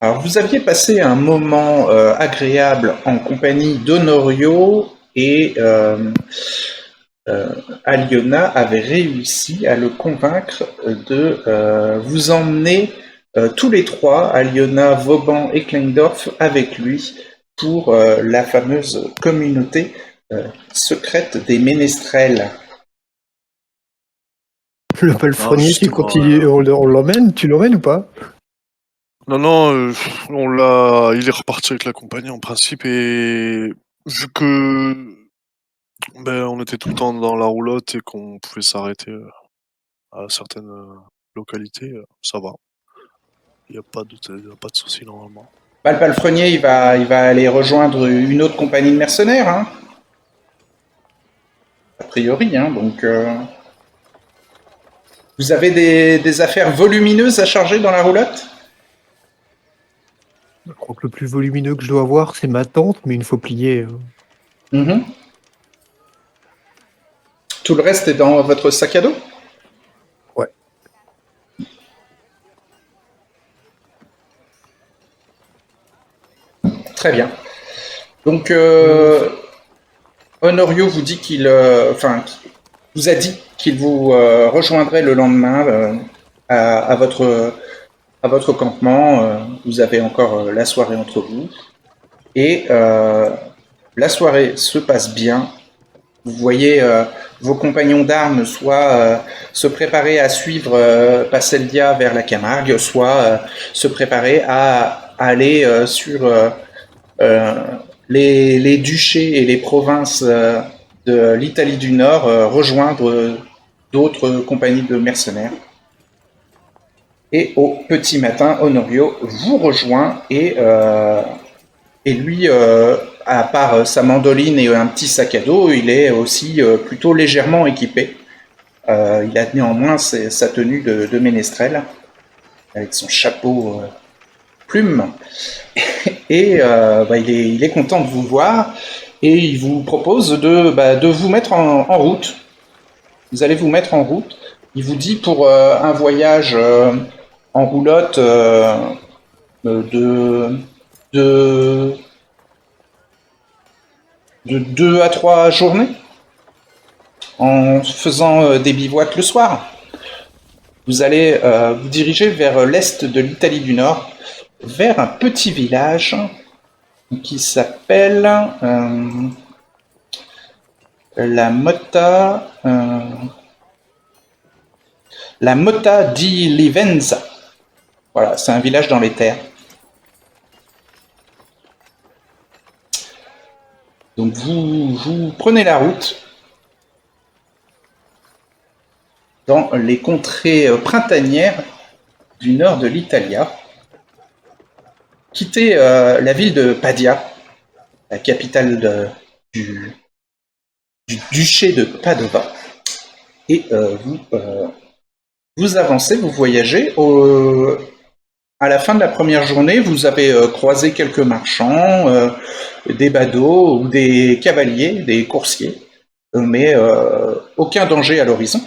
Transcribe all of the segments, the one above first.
Alors, vous aviez passé un moment agréable en compagnie d'Honorio et Aliona avait réussi à le convaincre de vous emmener tous les trois, Aliona, Vauban et Kleindorf, avec lui pour la fameuse communauté secrète des ménestrels. Le Non, palefrenier, tu justement, continues, on l'emmène, tu l'emmènes ou pas? non, il est reparti avec la compagnie en principe et vu que on était tout le temps dans la roulotte et qu'on pouvait s'arrêter à certaines localités, ça va. Il y a pas de souci normalement. Bah, le palefrenier, il va aller rejoindre une autre compagnie de mercenaires, hein, a priori. Hein, donc, vous avez des affaires volumineuses à charger dans la roulotte? Je crois que le plus volumineux que je dois avoir, c'est ma tante, mais une fois plié. Mhm. Tout le reste est dans votre sac à dos? Ouais. Très bien. Donc, Honorio vous dit vous a dit qu'il vous rejoindrait le lendemain à votre campement. Vous avez encore la soirée entre vous. Et la soirée se passe bien. Vous voyez vos compagnons d'armes soit se préparer à suivre Passeldia vers la Camargue, soit se préparer à aller sur euh, les duchés et les provinces de l'Italie du Nord, rejoindre d'autres compagnies de mercenaires. Et au petit matin, Honorio vous rejoint et lui, à part sa mandoline et un petit sac à dos, il est aussi plutôt légèrement équipé. Il a néanmoins sa tenue de ménestrel, avec son chapeau plume. Et il est content de vous voir, et il vous propose de vous mettre en route. Vous allez vous mettre en route. Il vous dit pour un voyage en roulotte de, de, de 2 à 3 journées, en faisant des bivouacs le soir. Vous allez vous diriger vers l'est de l'Italie du Nord, vers un petit village qui s'appelle la Motta, la Motta di Livenza. Voilà, c'est un village dans les terres. Donc vous prenez la route dans les contrées printanières du nord de l'Italia. Quittez la ville de Padia, la capitale du duché de Padova, et vous avancez, vous voyagez. À la fin de la première journée, vous avez croisé quelques marchands, des badauds ou des cavaliers, des coursiers, mais aucun danger à l'horizon.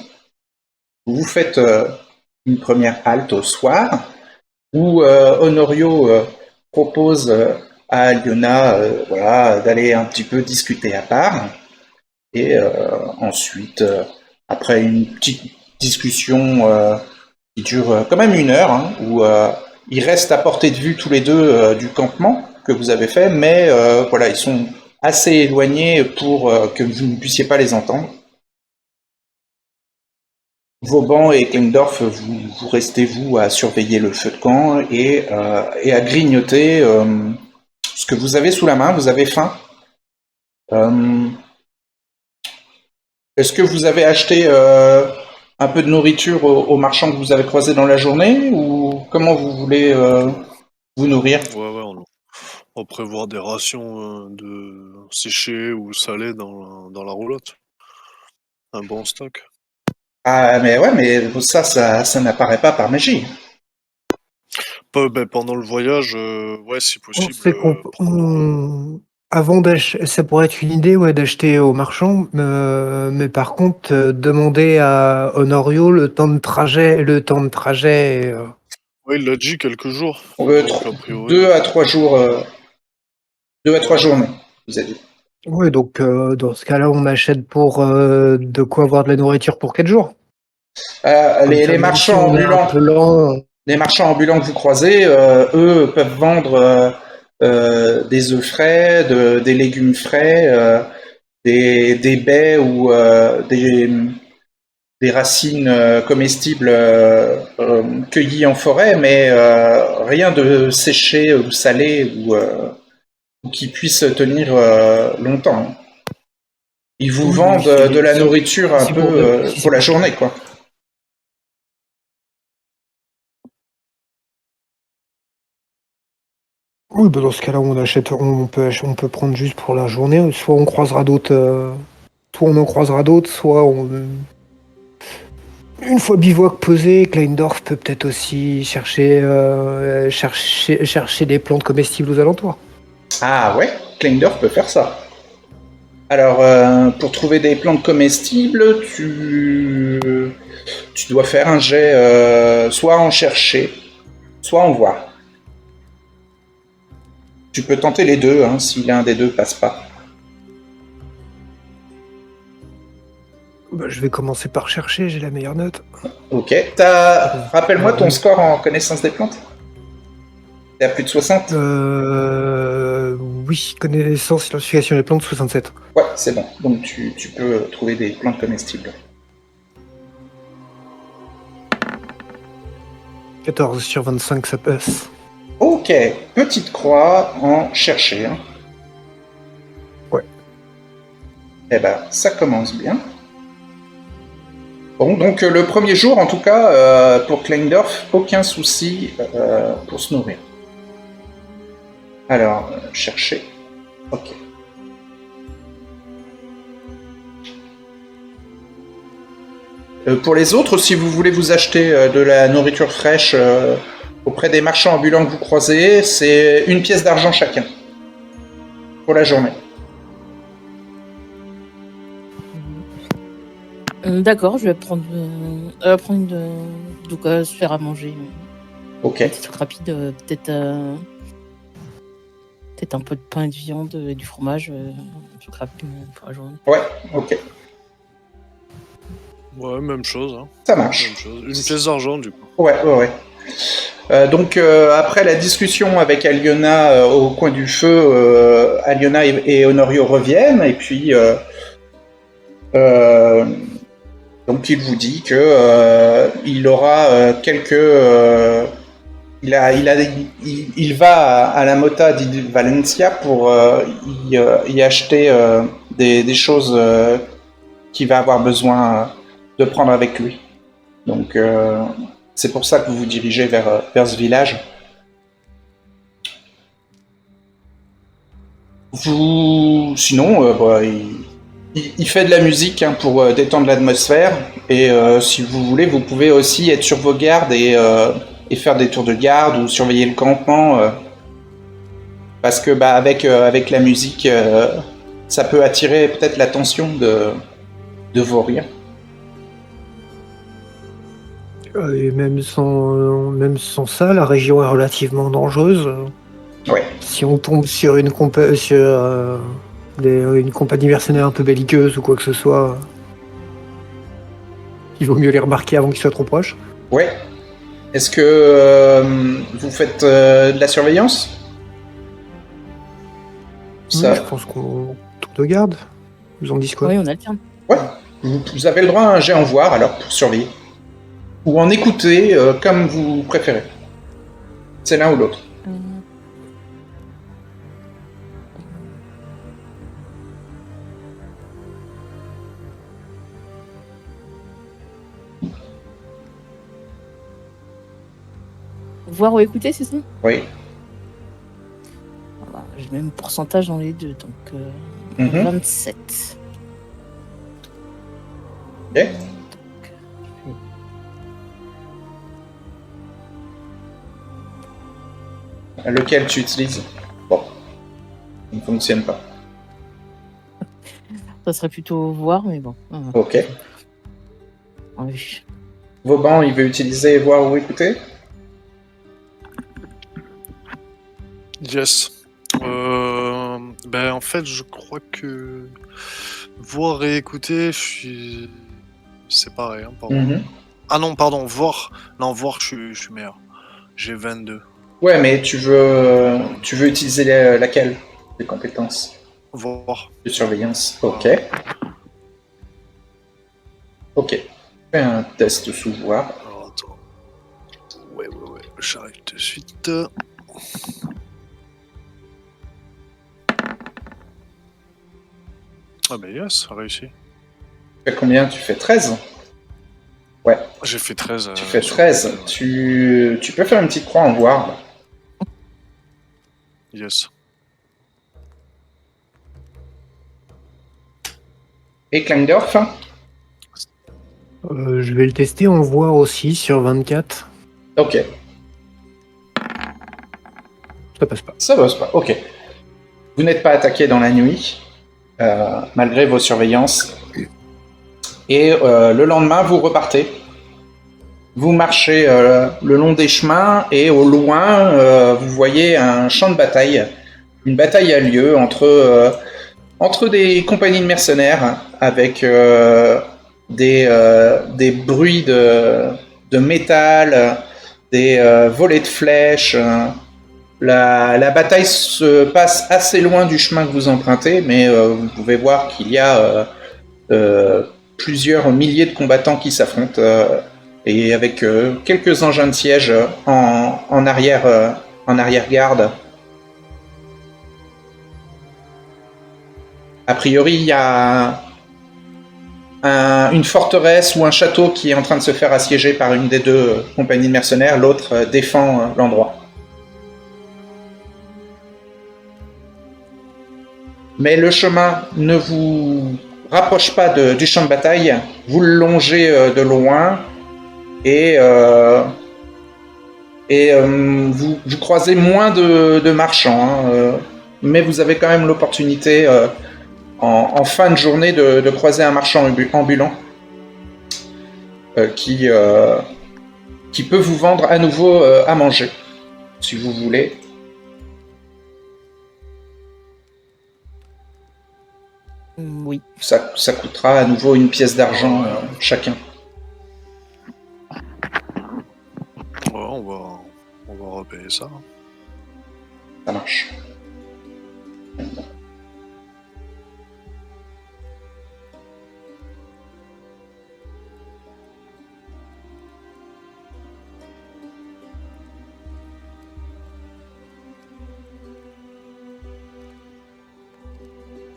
Vous faites une première halte au soir, où Honorio propose à Aliona voilà, d'aller un petit peu discuter à part. Et ensuite, après une petite discussion qui dure quand même 1 heure, hein, où ils restent à portée de vue tous les deux du campement que vous avez fait, mais voilà, ils sont assez éloignés pour que vous ne puissiez pas les entendre. Vauban et Klingdorf, vous restez vous à surveiller le feu de camp et à grignoter ce que vous avez sous la main. Vous avez faim. Euh, Est-ce que vous avez acheté un peu de nourriture aux marchands que vous avez croisés dans la journée, ou comment vous voulez vous nourrir? Ouais, on prévoit des rations de séchées ou salées dans la roulotte. Un bon stock. Ah, mais ouais, mais ça n'apparaît pas par magie. Pendant le voyage, ouais, si On possible, sait qu'on avant d'acheter, ça pourrait être une idée, ouais, d'acheter au marchand, mais par contre, demander à Honorio le temps de trajet, Ouais, il l'a dit quelques jours. Euh, Donc, tro- a priori. 2 à 3 jours, 2 à 3 journées, vous avez dit. Ouais, donc dans ce cas-là, on achète pour de quoi avoir de la nourriture pour 4 jours. Comme Les ça, même si marchands on est un ambulants, peu lent, les marchands ambulants que vous croisez, eux peuvent vendre des œufs frais, des légumes frais, des baies ou des racines comestibles cueillies en forêt, mais rien de séché ou salé ou qui puisse tenir longtemps. Ils vous oui, vendent de la nourriture un c'est peu si c'est pour la pour- journée, quoi. Oui, bah dans ce cas-là, on achète, on peut prendre juste pour la journée. Soit on croisera d'autres, soit on en croisera d'autres, soit on. Une fois bivouac posé, Kleindorf peut peut-être aussi chercher des plantes comestibles aux alentours. Ah ouais, Kleindorf peut faire ça. Alors, pour trouver des plantes comestibles, tu dois faire un jet, soit en chercher, soit en voir. Tu peux tenter les deux, hein, si l'un des deux passe pas. Bah, je vais commencer par chercher, j'ai la meilleure note. Ok. Rappelle-moi ton score en connaissance des plantes. T'es à plus de 60? Oui, connaissance, identification des plantes, 67. Ouais, c'est bon. Donc tu peux trouver des plantes comestibles. 14 sur 25, ça passe. Ok, petite croix en chercher. Hein. Ouais. Eh ben, ça commence bien. Bon, donc le premier jour, en tout cas, pour Kleindorf, aucun souci pour se nourrir. Alors, chercher. Ok. Pour les autres, si vous voulez vous acheter de la nourriture fraîche auprès des marchands ambulants que vous croisez, c'est 1 pièce d'argent chacun. Pour la journée. D'accord, je vais prendre de quoi se faire à manger. Ok. Un petit truc rapide, peut-être un peu de pain et de viande et du fromage, un truc rapide pour la journée. Ouais, ok. Ouais, même chose. Hein. Ça marche. Même chose. 1 pièce d'argent, du coup. Ouais. Donc après la discussion avec Aliona au coin du feu, Aliona et Honorio reviennent et puis donc il vous dit que il aura il va à la Mota di Valencia pour y acheter des choses qu'il va avoir besoin de prendre avec lui. Donc c'est pour ça que vous vous dirigez vers ce village. Sinon, il fait de la musique hein, pour détendre l'atmosphère. Et si vous voulez, vous pouvez aussi être sur vos gardes et faire des tours de garde ou surveiller le campement. Parce que avec la musique, ça peut attirer peut-être l'attention de vos rires. Et même sans ça, la région est relativement dangereuse. Ouais. Si on tombe sur une compagnie mercenaire un peu belliqueuse ou quoi que ce soit, il vaut mieux les remarquer avant qu'ils soient trop proches. Ouais. Est-ce que vous faites de la surveillance? Oui, je pense qu'on tour de garde. Vous en dites quoi? Oui, on alterne. Ouais. Vous avez le droit à un jet en voir alors pour surveiller. Ou en écouter comme vous préférez. C'est l'un ou l'autre. Voir ou écouter, c'est ça? Oui. Voilà, j'ai même pourcentage dans les deux, donc 27. Ok. Lequel tu utilises? Bon. Il ne fonctionne pas. Ça serait plutôt voir, mais bon. Ok. Oui. Vauban, il veut utiliser voir ou écouter? Yes. En fait, je crois que voir et écouter, c'est pareil, hein, pour moi. Mhm. Ah non, pardon, voir. Non, voir, je suis meilleur. J'ai 22. Ouais, mais tu veux utiliser laquelle des compétences Voir. de surveillance? Ok. Ok. Fais un test sous voir. Alors, attends. Ouais. J'arrive de suite. Ah, mais yes, réussi. Tu fais combien? Tu fais 13? Ouais, J'ai fait 13. tu fais sur 13. le- Tu peux faire une petite croix en voir. Yes. Et Klangdorf? Je vais le tester en voir aussi sur 24. Ok. Ça passe pas. Ça bosse pas. Ok. Vous n'êtes pas attaqué dans la nuit, malgré vos surveillances. Et le lendemain, vous repartez. Vous marchez le long des chemins et au loin, vous voyez un champ de bataille. Une bataille a lieu entre des compagnies de mercenaires avec des bruits de métal, des volets de flèches. La bataille se passe assez loin du chemin que vous empruntez, mais vous pouvez voir qu'il y a plusieurs milliers de combattants qui s'affrontent, et avec quelques engins de siège en arrière-garde. A priori, il y a une forteresse ou un château qui est en train de se faire assiéger par une des deux compagnies de mercenaires, l'autre défend l'endroit. Mais le chemin ne vous rapproche pas du champ de bataille, vous le longez de loin et vous croisez moins de marchands, mais vous avez quand même l'opportunité en fin de journée de croiser un marchand ambulant qui peut vous vendre à nouveau à manger, si vous voulez. Oui. Ça coûtera à nouveau une pièce d'argent chacun. Ouais, on va repayer ça. Ça marche.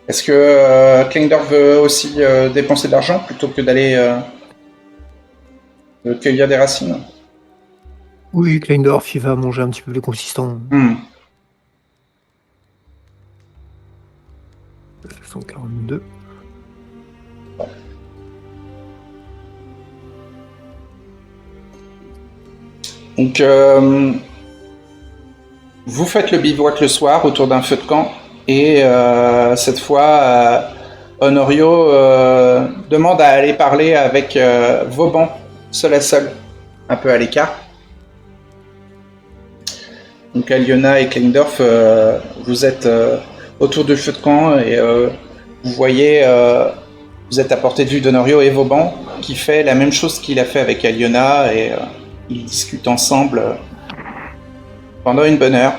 Est-ce que Klingdorf veut aussi dépenser de l'argent plutôt que d'aller cueillir des racines? Oui, Kleindorf, il va manger un petit peu plus consistant. 142. Donc, vous faites le bivouac le soir autour d'un feu de camp, et cette fois, Honorio demande à aller parler avec Vauban, seul à seul, un peu à l'écart. Donc, Aliona et Klingdorf, vous êtes autour du feu de camp et vous voyez, vous êtes à portée de vue d'Honorio et Vauban, qui fait la même chose qu'il a fait avec Aliona, et ils discutent ensemble pendant une bonne heure,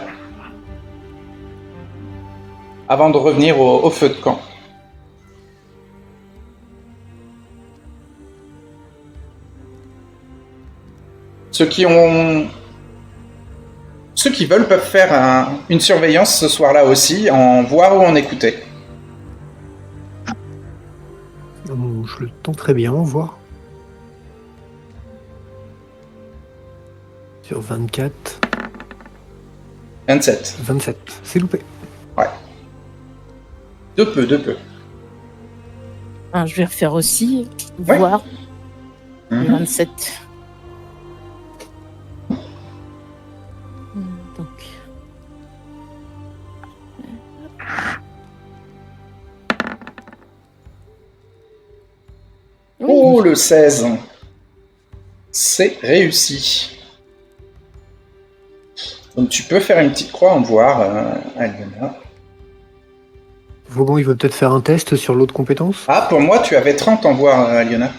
avant de revenir au feu de camp. Ceux qui veulent peuvent faire une surveillance ce soir-là aussi, en voir ou en écouter. Je le tenterai bien, on va voir. Sur 24. 27. 27. C'est loupé. Ouais. De peu. Ah, je vais refaire aussi. Ouais. Voir. Mhm. 27. Donc. Oui. Oh, le 16. C'est réussi. Donc tu peux faire une petite croix en voir, Aliona. Vauban, il veut peut-être faire un test sur l'autre compétence. Ah, pour moi, tu avais 30 en voir, Aliona.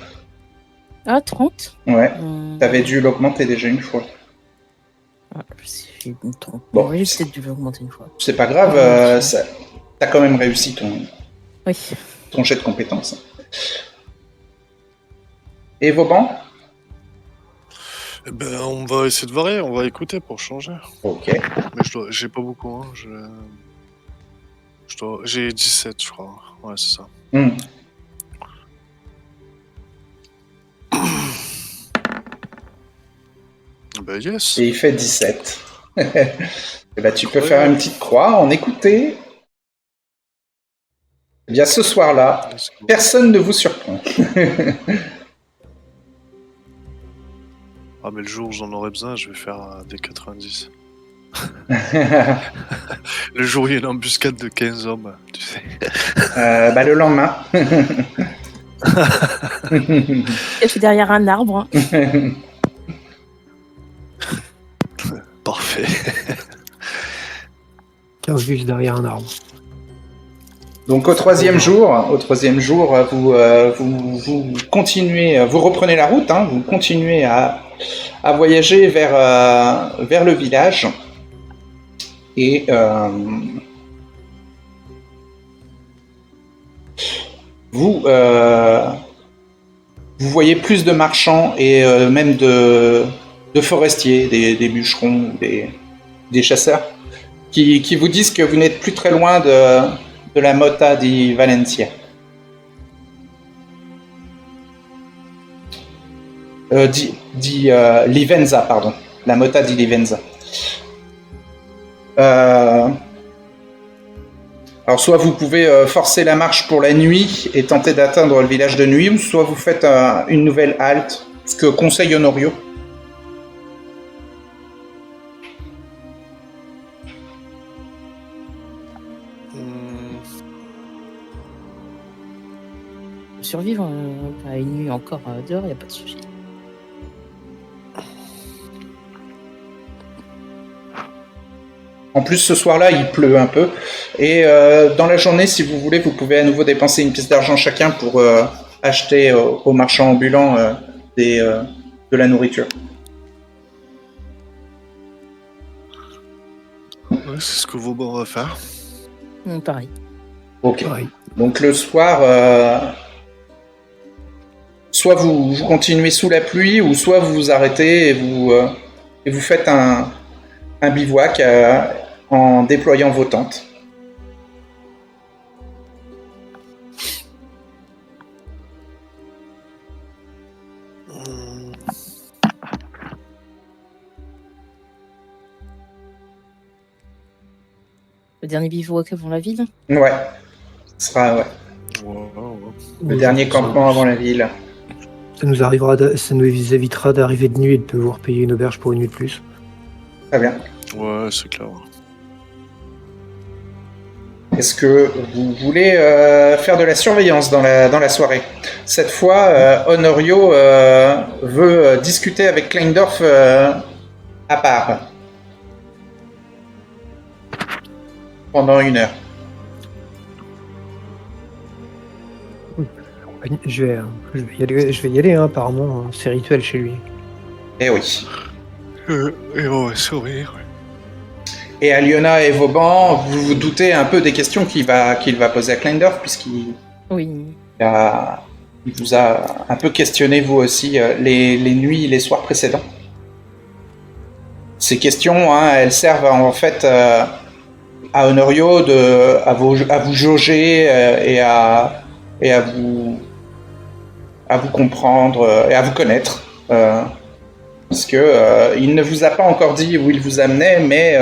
Ah, 30. Ouais, t'avais dû l'augmenter déjà une fois. Ah, je me trompe. Bon, Oui, j'ai peut-être dû l'augmenter une fois. c'est pas grave, t'as quand même réussi Oui. ton jet de compétences. Et Vauban? Eh ben, on va essayer de varier, on va écouter pour changer. Ok. Mais j'ai pas beaucoup, hein. J'ai 17, je crois. Ouais, c'est ça. Ben, yes. Et il fait 17. Et bah, tu peux faire une petite croix en écouter. Eh bien, ce soir-là, personne ne vous surprend. Ah, mais le jour où j'en aurai besoin, je vais faire des 90. Le jour où il y a une embuscade de 15 hommes, tu sais. Bah, le lendemain. Je suis derrière un arbre. Parfait. 15 juste derrière un arbre. Donc au troisième jour, vous continuez, vous reprenez la route, hein, vous continuez à voyager vers le village et vous voyez plus de marchands et même de forestiers, des bûcherons, des chasseurs qui vous disent que vous n'êtes plus très loin de la Mota di Valencia. Livenza, pardon. La Mota di Livenza. Alors, soit vous pouvez forcer la marche pour la nuit et tenter d'atteindre le village de nuit, ou soit vous faites une nouvelle halte, ce que conseille Honorio. Survivre à une nuit encore dehors, il n'y a pas de souci. En plus, ce soir-là, il pleut un peu. Et dans la journée, si vous voulez, vous pouvez à nouveau dépenser une pièce d'argent chacun pour acheter aux marchands ambulants de la nourriture. Ouais, c'est ce que Vauban va faire. Pareil. Ok. Pareil. Donc le soir, soit vous continuez sous la pluie, ou soit vous vous arrêtez et vous faites un bivouac en déployant vos tentes. Le dernier bivouac avant la ville. Ouais. Ce sera le dernier campement avant la ville. Ça nous évitera d'arriver de nuit et de devoir payer une auberge pour une nuit de plus. Très bien. Ouais, c'est clair. Est-ce que vous voulez faire de la surveillance dans la soirée? Cette fois, Honorio veut discuter avec Kleindorf à part. Pendant 1 heure. Je vais y aller, hein, apparemment, c'est rituel chez lui. Eh oui. Et on va sourire. Et Aliona et Vauban, vous vous doutez un peu des questions qu'il va poser à Kleindorf, puisqu'il il vous a un peu questionné, vous aussi, les nuits et les soirs précédents. Ces questions, hein, elles servent en fait à Honorio à vous jauger et à vous comprendre et à vous connaître. Parce que il ne vous a pas encore dit où il vous amenait, mais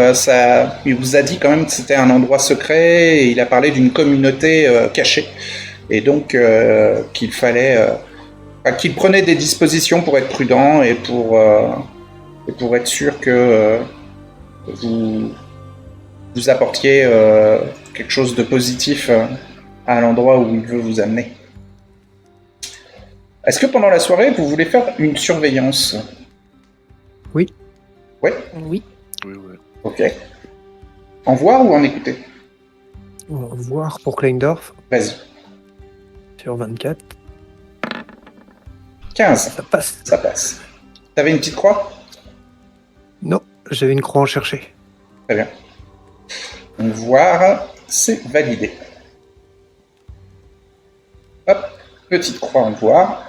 il vous a dit quand même que c'était un endroit secret, et il a parlé d'une communauté cachée. Et donc qu'il prenait des dispositions pour être prudent et pour être sûr que vous apportiez quelque chose de positif à l'endroit où il veut vous amener. Est-ce que pendant la soirée, vous voulez faire une surveillance? Oui. Ouais. Oui. Oui, oui. Ok. En voir ou en écouter? On va voir pour Kleindorf Vas-y. sur 24. 15. Ça passe. Ça passe. T'avais une petite croix? Non, j'avais une croix en chercher. Très bien. Donc voir, c'est validé. Hop, petite croix en voir.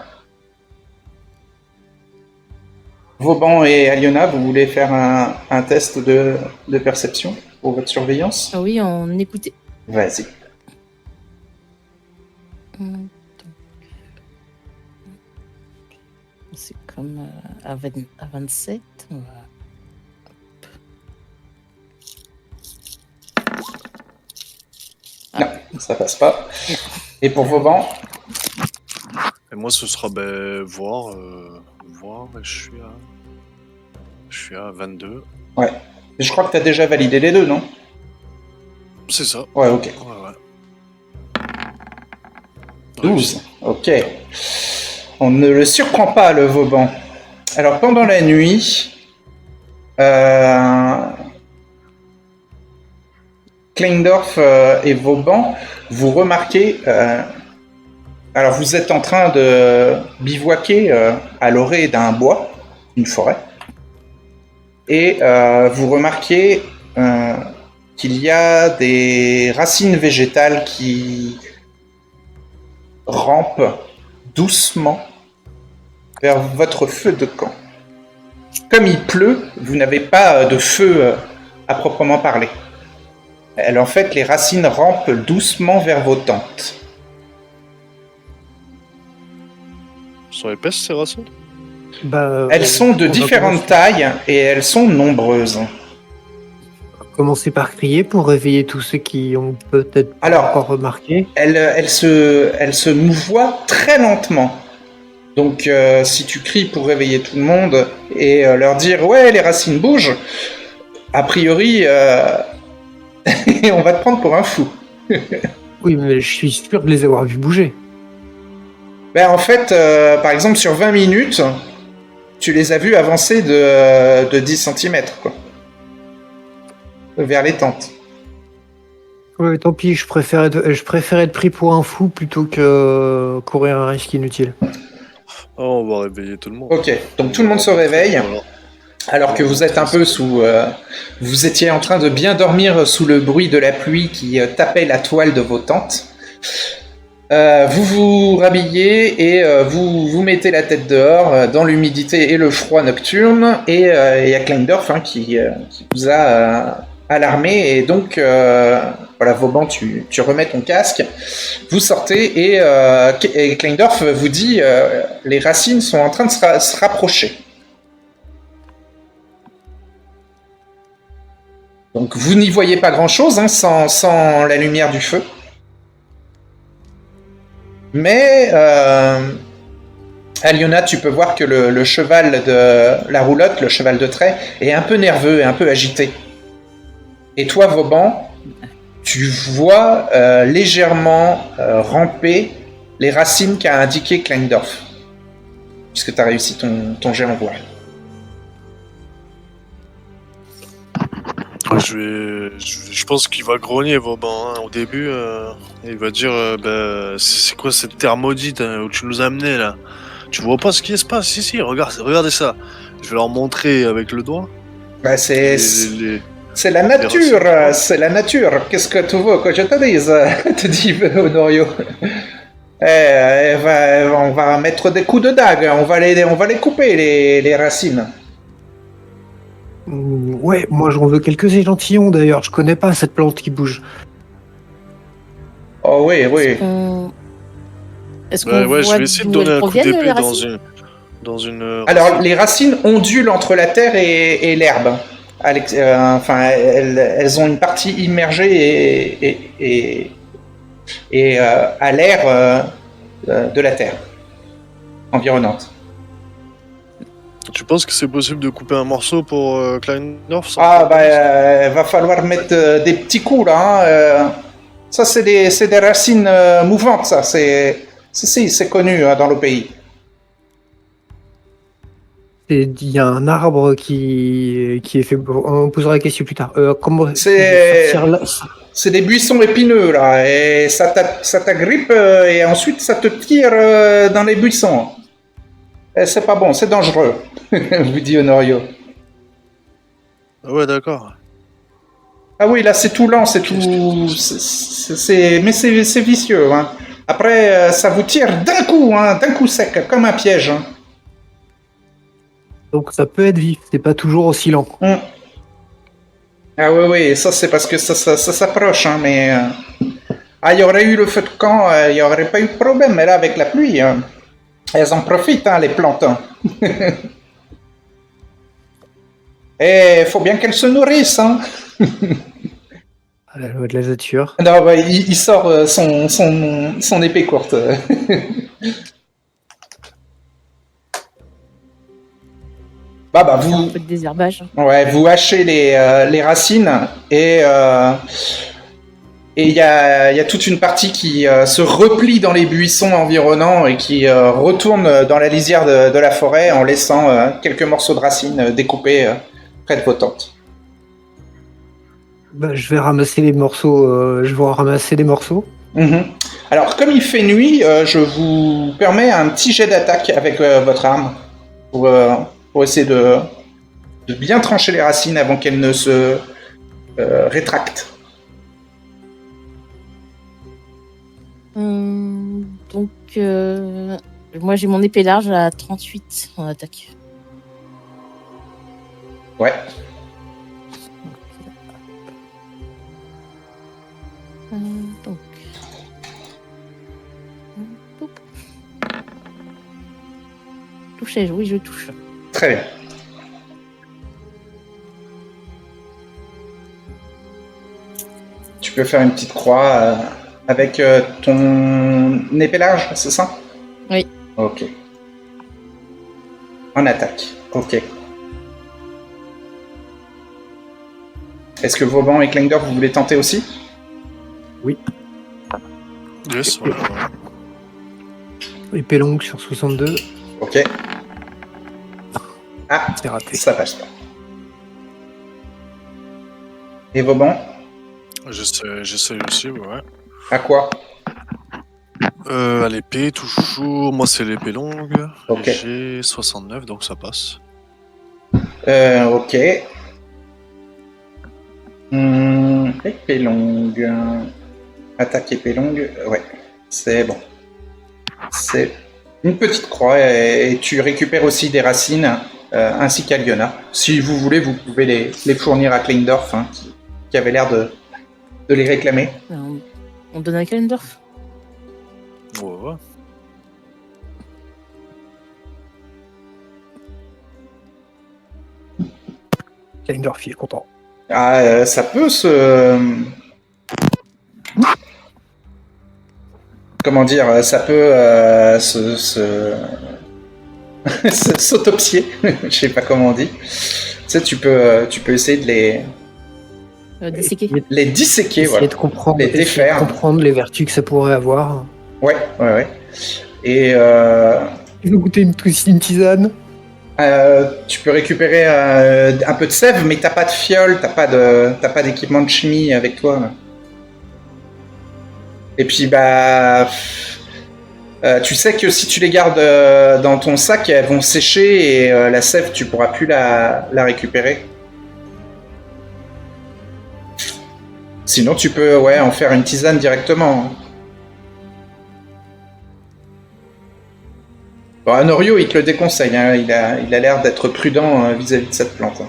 Vauban et Aliona, vous voulez faire un test de perception pour votre surveillance? Ah oui, on écoutait. Vas-y. Donc, c'est comme à 27. On va- Non, ça passe pas. Et pour Vauban? Et moi, ce sera voir. Voir, et je suis à 22. Ouais. Je crois que tu as déjà validé les deux, non? C'est ça. Ouais, ok. Ouais. 12. Ok. On ne le surprend pas, le Vauban. Alors, pendant la nuit, Kleindorf et Vauban, vous remarquez... alors, vous êtes en train de bivouaquer à l'orée d'un bois, une forêt, et vous remarquez qu'il y a des racines végétales qui rampent doucement vers votre feu de camp. Comme il pleut, vous n'avez pas de feu à proprement parler. En fait, les racines rampent doucement vers vos tentes. Sont épaisses ces racines? Elles sont de différentes tailles et elles sont nombreuses. Commencer par crier pour réveiller tous ceux qui ont peut-être pas Alors, encore remarqué. Elles se mouvoient très lentement. Donc, si tu cries pour réveiller tout le monde et leur dire « Ouais, les racines bougent », a priori, on va te prendre pour un fou. Oui, mais je suis sûr de les avoir vus bouger. Ben, en fait, par exemple, sur 20 minutes, tu les as vus avancer de 10 cm, quoi. Vers les tentes. Ouais, tant pis, je préfère être pris pour un fou plutôt que courir un risque inutile. Oh, on va réveiller tout le monde. Ok, donc tout le monde se réveille, Voilà. alors que vous êtes un peu sous... vous étiez en train de bien dormir sous le bruit de la pluie qui tapait la toile de vos tentes. Vous vous rhabillez et vous mettez la tête dehors dans l'humidité et le froid nocturne, et il y a Kleindorf qui vous a alarmé, et donc voilà, Vauban, tu remets ton casque, vous sortez et Kleindorf vous dit les racines sont en train de se rapprocher. Donc vous n'y voyez pas grand-chose sans la lumière du feu. Mais Aliona, tu peux voir que le cheval de la roulotte, le cheval de trait, est un peu nerveux et un peu agité. Et toi, Vauban, tu vois légèrement ramper les racines qu'a indiqué Kleindorf, puisque tu as réussi ton jet en voile. Je pense qu'il va grogner Vauban au début. Il va dire c'est quoi cette terre maudite où tu nous as amenés là? Tu vois pas ce qui se passe ici? Regardez ça. Je vais leur montrer avec le doigt. Bah, c'est la nature, c'est la nature. Qu'est-ce que tu veux que je te dise? Te dit Honorio. On va mettre des coups de dague, on va les couper, les racines. Ouais, moi j'en veux quelques échantillons d'ailleurs, je connais pas cette plante qui bouge. Oh oui. Est-ce qu'on voit je vais essayer de donner un coup d'épée dans une... Alors, les racines ondulent entre la terre et l'herbe. Elles ont une partie immergée et à l'air de la terre environnante. Tu penses que c'est possible de couper un morceau pour Kleindorf? Va falloir mettre des petits coups là. Ça, c'est des racines mouvantes, ça. C'est connu dans le pays. Il y a un arbre qui est fait. On posera la question plus tard. Comment C'est- sortir là- C'est des buissons épineux, là, et ça t'agrippe, et ensuite ça te tire dans les buissons. Et c'est pas bon, c'est dangereux, vous dit Honorio. Ah ouais, d'accord. Ah oui, là c'est tout lent, c'est tout... Mais c'est vicieux, hein. Après, ça vous tire d'un coup sec, comme un piège. Hein. Donc ça peut être vif, c'est pas toujours aussi lent. Mm. Ah oui, oui, ça c'est parce que ça s'approche, hein, mais... Ah, il y aurait eu le feu de camp, il n'y aurait pas eu de problème, mais là avec la pluie, elles en profitent, hein, les plantes. Hein. Et il faut bien qu'elles se nourrissent, hein. À la loi de la nature. Non, bah, il sort son épée courte. Bah Faire un vous, peu de désherbage. ouais, vous hachez les racines et il y a toute une partie qui se replie dans les buissons environnants et qui retourne dans la lisière de la forêt en laissant quelques morceaux de racines découpés près de vos tentes. Bah, je vais ramasser les morceaux. Je vais en ramasser des morceaux. Mhm. Alors, comme il fait nuit, je vous permets un petit jet d'attaque avec votre arme pour essayer de bien trancher les racines avant qu'elles ne se rétractent. Donc, moi j'ai mon épée large à 38 en attaque. Ouais. Donc. Poup. Toucher, oui, je touche. Très bien. Tu peux faire une petite croix avec ton épée large, c'est ça? Oui. Ok. En attaque. Ok. Est-ce que Vauban et Klingdorf, vous voulez tenter aussi? Yes, ouais. Épée longue sur 62. Ok. Ah, C'est raté. ça passe pas. Et Vauban? J'essaie aussi, ouais. À quoi? À l'épée, toujours. Moi, c'est l'épée longue. Ok. J'ai 69, donc ça passe. Ok. Épée longue. Attaque épée longue. Ouais, c'est bon. C'est une petite croix et tu récupères aussi des racines ainsi qu'à Liona. Si vous voulez, vous pouvez les fournir à Kleindorf, hein, qui avait l'air de les réclamer. On donne à Kellendorf. Ouais. Klingdorf, il est content. Ah, ça peut se... Comment dire? Ça peut s'autopsier. Je sais pas comment on dit. Tu sais, tu peux essayer de Disséquer. les disséquer, Essayer voilà. de comprendre, Les essayer de défaire. comprendre les vertus que ça pourrait avoir. Ouais, ouais, ouais. Et Tu veux goûter une tisane? tu peux récupérer un peu de sève, mais t'as pas de fiole, t'as pas d'équipement de chimie avec toi. Et puis tu sais que si tu les gardes dans ton sac, elles vont sécher et la sève, tu pourras plus la récupérer. Sinon, tu peux en faire une tisane directement. Bon, Honorio, il te le déconseille. Hein. Il a l'air d'être prudent vis-à-vis de cette plante. Hein.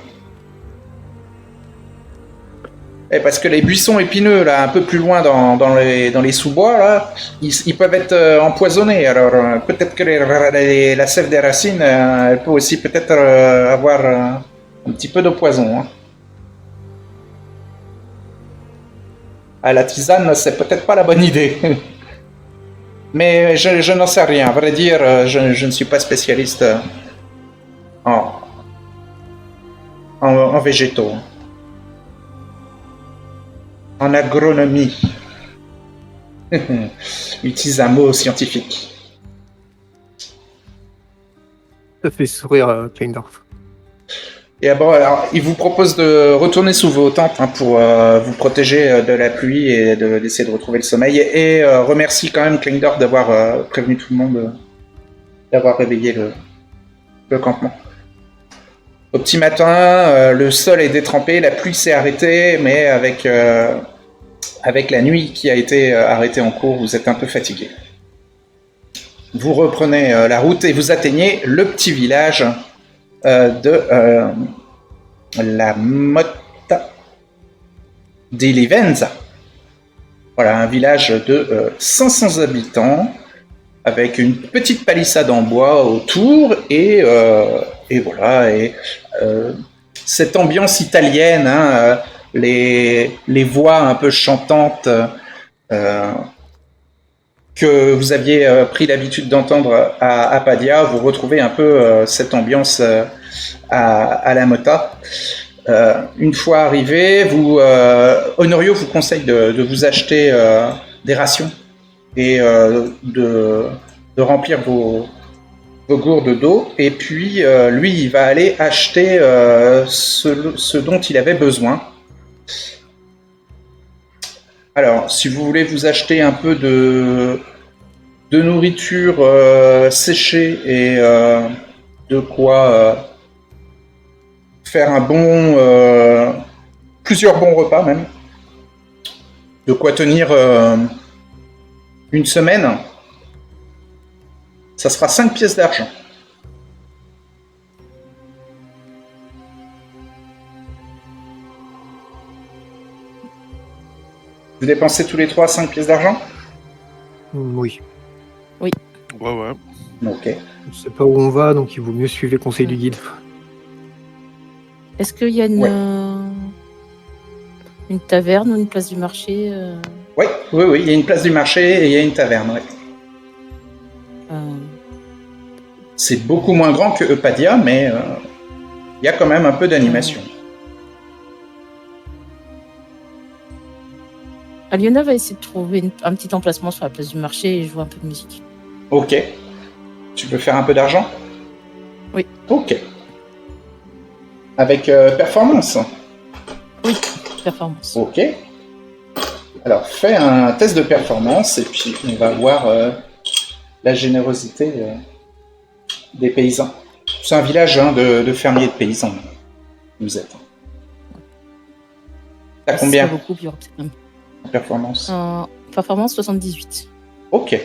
Et parce que les buissons épineux, là, un peu plus loin dans les sous-bois, là, ils peuvent être empoisonnés. Alors, peut-être que la sève des racines, elle peut aussi peut-être avoir un petit peu de poison. Hein. Ah, la tisane, c'est peut-être pas la bonne idée. Mais je n'en sais rien. À vrai dire, je ne suis pas spécialiste en végétaux. En agronomie. Utilise un mot scientifique. Ça fait sourire Kleindorf. Et bon, alors, il vous propose de retourner sous vos tentes pour vous protéger de la pluie et d'essayer de retrouver le sommeil. Et remercie quand même Kleindorf d'avoir prévenu tout le monde, d'avoir réveillé le campement. Au petit matin, le sol est détrempé, la pluie s'est arrêtée, mais avec la nuit qui a été arrêtée en cours, vous êtes un peu fatigué. Vous reprenez la route et vous atteignez le petit village de la Motta di Livenza. Voilà, un village de 500 habitants avec une petite palissade en bois autour et voilà, et cette ambiance italienne, hein, les voix un peu chantantes que vous aviez pris l'habitude d'entendre à Padia, vous retrouvez un peu cette ambiance à la Motta. Une fois arrivé, Honorio vous conseille de vous acheter des rations et de remplir vos gourdes d'eau. Et puis, lui, il va aller acheter ce dont il avait besoin. Alors, si vous voulez vous acheter un peu de nourriture séchée et de quoi faire plusieurs bons repas même, de quoi tenir une semaine, ça sera 5 pièces d'argent. Vous dépensez tous les 3 5 pièces d'argent? Oui. Ouais. Ok. On sait pas où on va, donc il vaut mieux suivre les conseils du guide. Est-ce qu'il y a une taverne ou une place du marché Oui, il y a une place du marché et il y a une taverne, ouais. C'est beaucoup moins grand que Eupadia, mais il y a quand même un peu d'animation. Aliona va essayer de trouver un petit emplacement sur la place du marché et jouer un peu de musique. Ok. Tu peux faire un peu d'argent? Oui. Ok. Avec performance? Oui, performance. Ok. Alors, fais un test de performance et puis on va voir la générosité des paysans. C'est un village de fermiers et de paysans. Vous êtes. T'as combien beaucoup, puis il y aura peut-être même. en performance? Performance 78. Ok.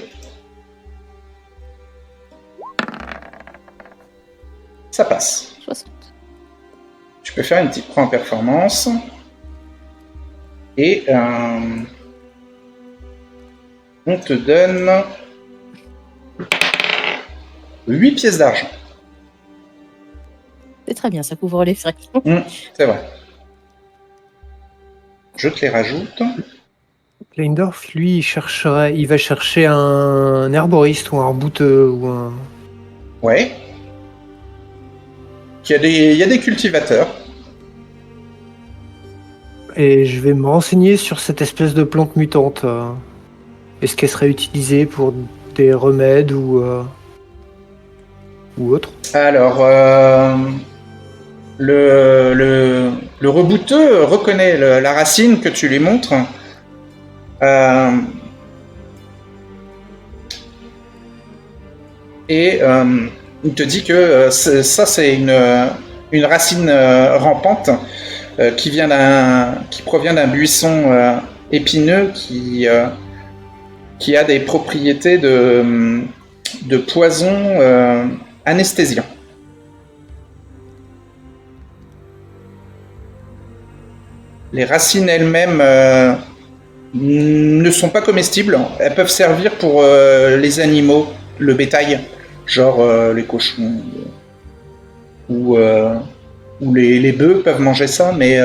Ça passe. 60. Tu peux faire une petite pro en performance. Et on te donne 8 pièces d'argent. C'est très bien, ça couvre les frais. C'est vrai. Je te les rajoute. Kleindorf, lui, il va chercher un herboriste ou un arbouteux ou un... Ouais. Il y a des cultivateurs. Et je vais me renseigner sur cette espèce de plante mutante. Est-ce qu'elle serait utilisée pour des remèdes ou autre? Alors, le rebouteux reconnaît la racine que tu lui montres. Et il te dit que ça, c'est une racine rampante qui provient d'un buisson épineux qui a des propriétés de poison anesthésiant. Les racines elles-mêmes ne sont pas comestibles. Elles peuvent servir pour les animaux, le bétail, genre les cochons ou les bœufs peuvent manger ça, mais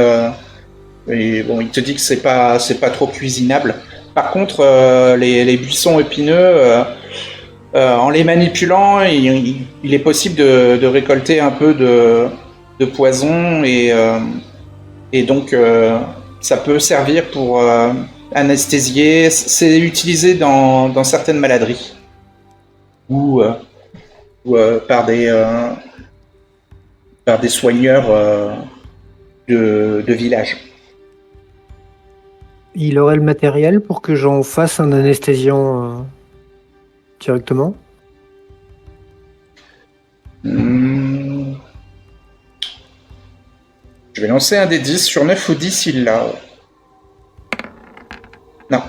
bon, il te dit que c'est pas trop cuisinable. Par contre, les buissons épineux, en les manipulant, il est possible de récolter un peu de poison et donc ça peut servir pour anesthésier. C'est utilisé dans certaines maladies ou ou par des soigneurs de village. Il aurait le matériel pour que j'en fasse un anesthésiant directement. Je vais lancer un des 10. Sur 9 ou 10, il l'a. Non.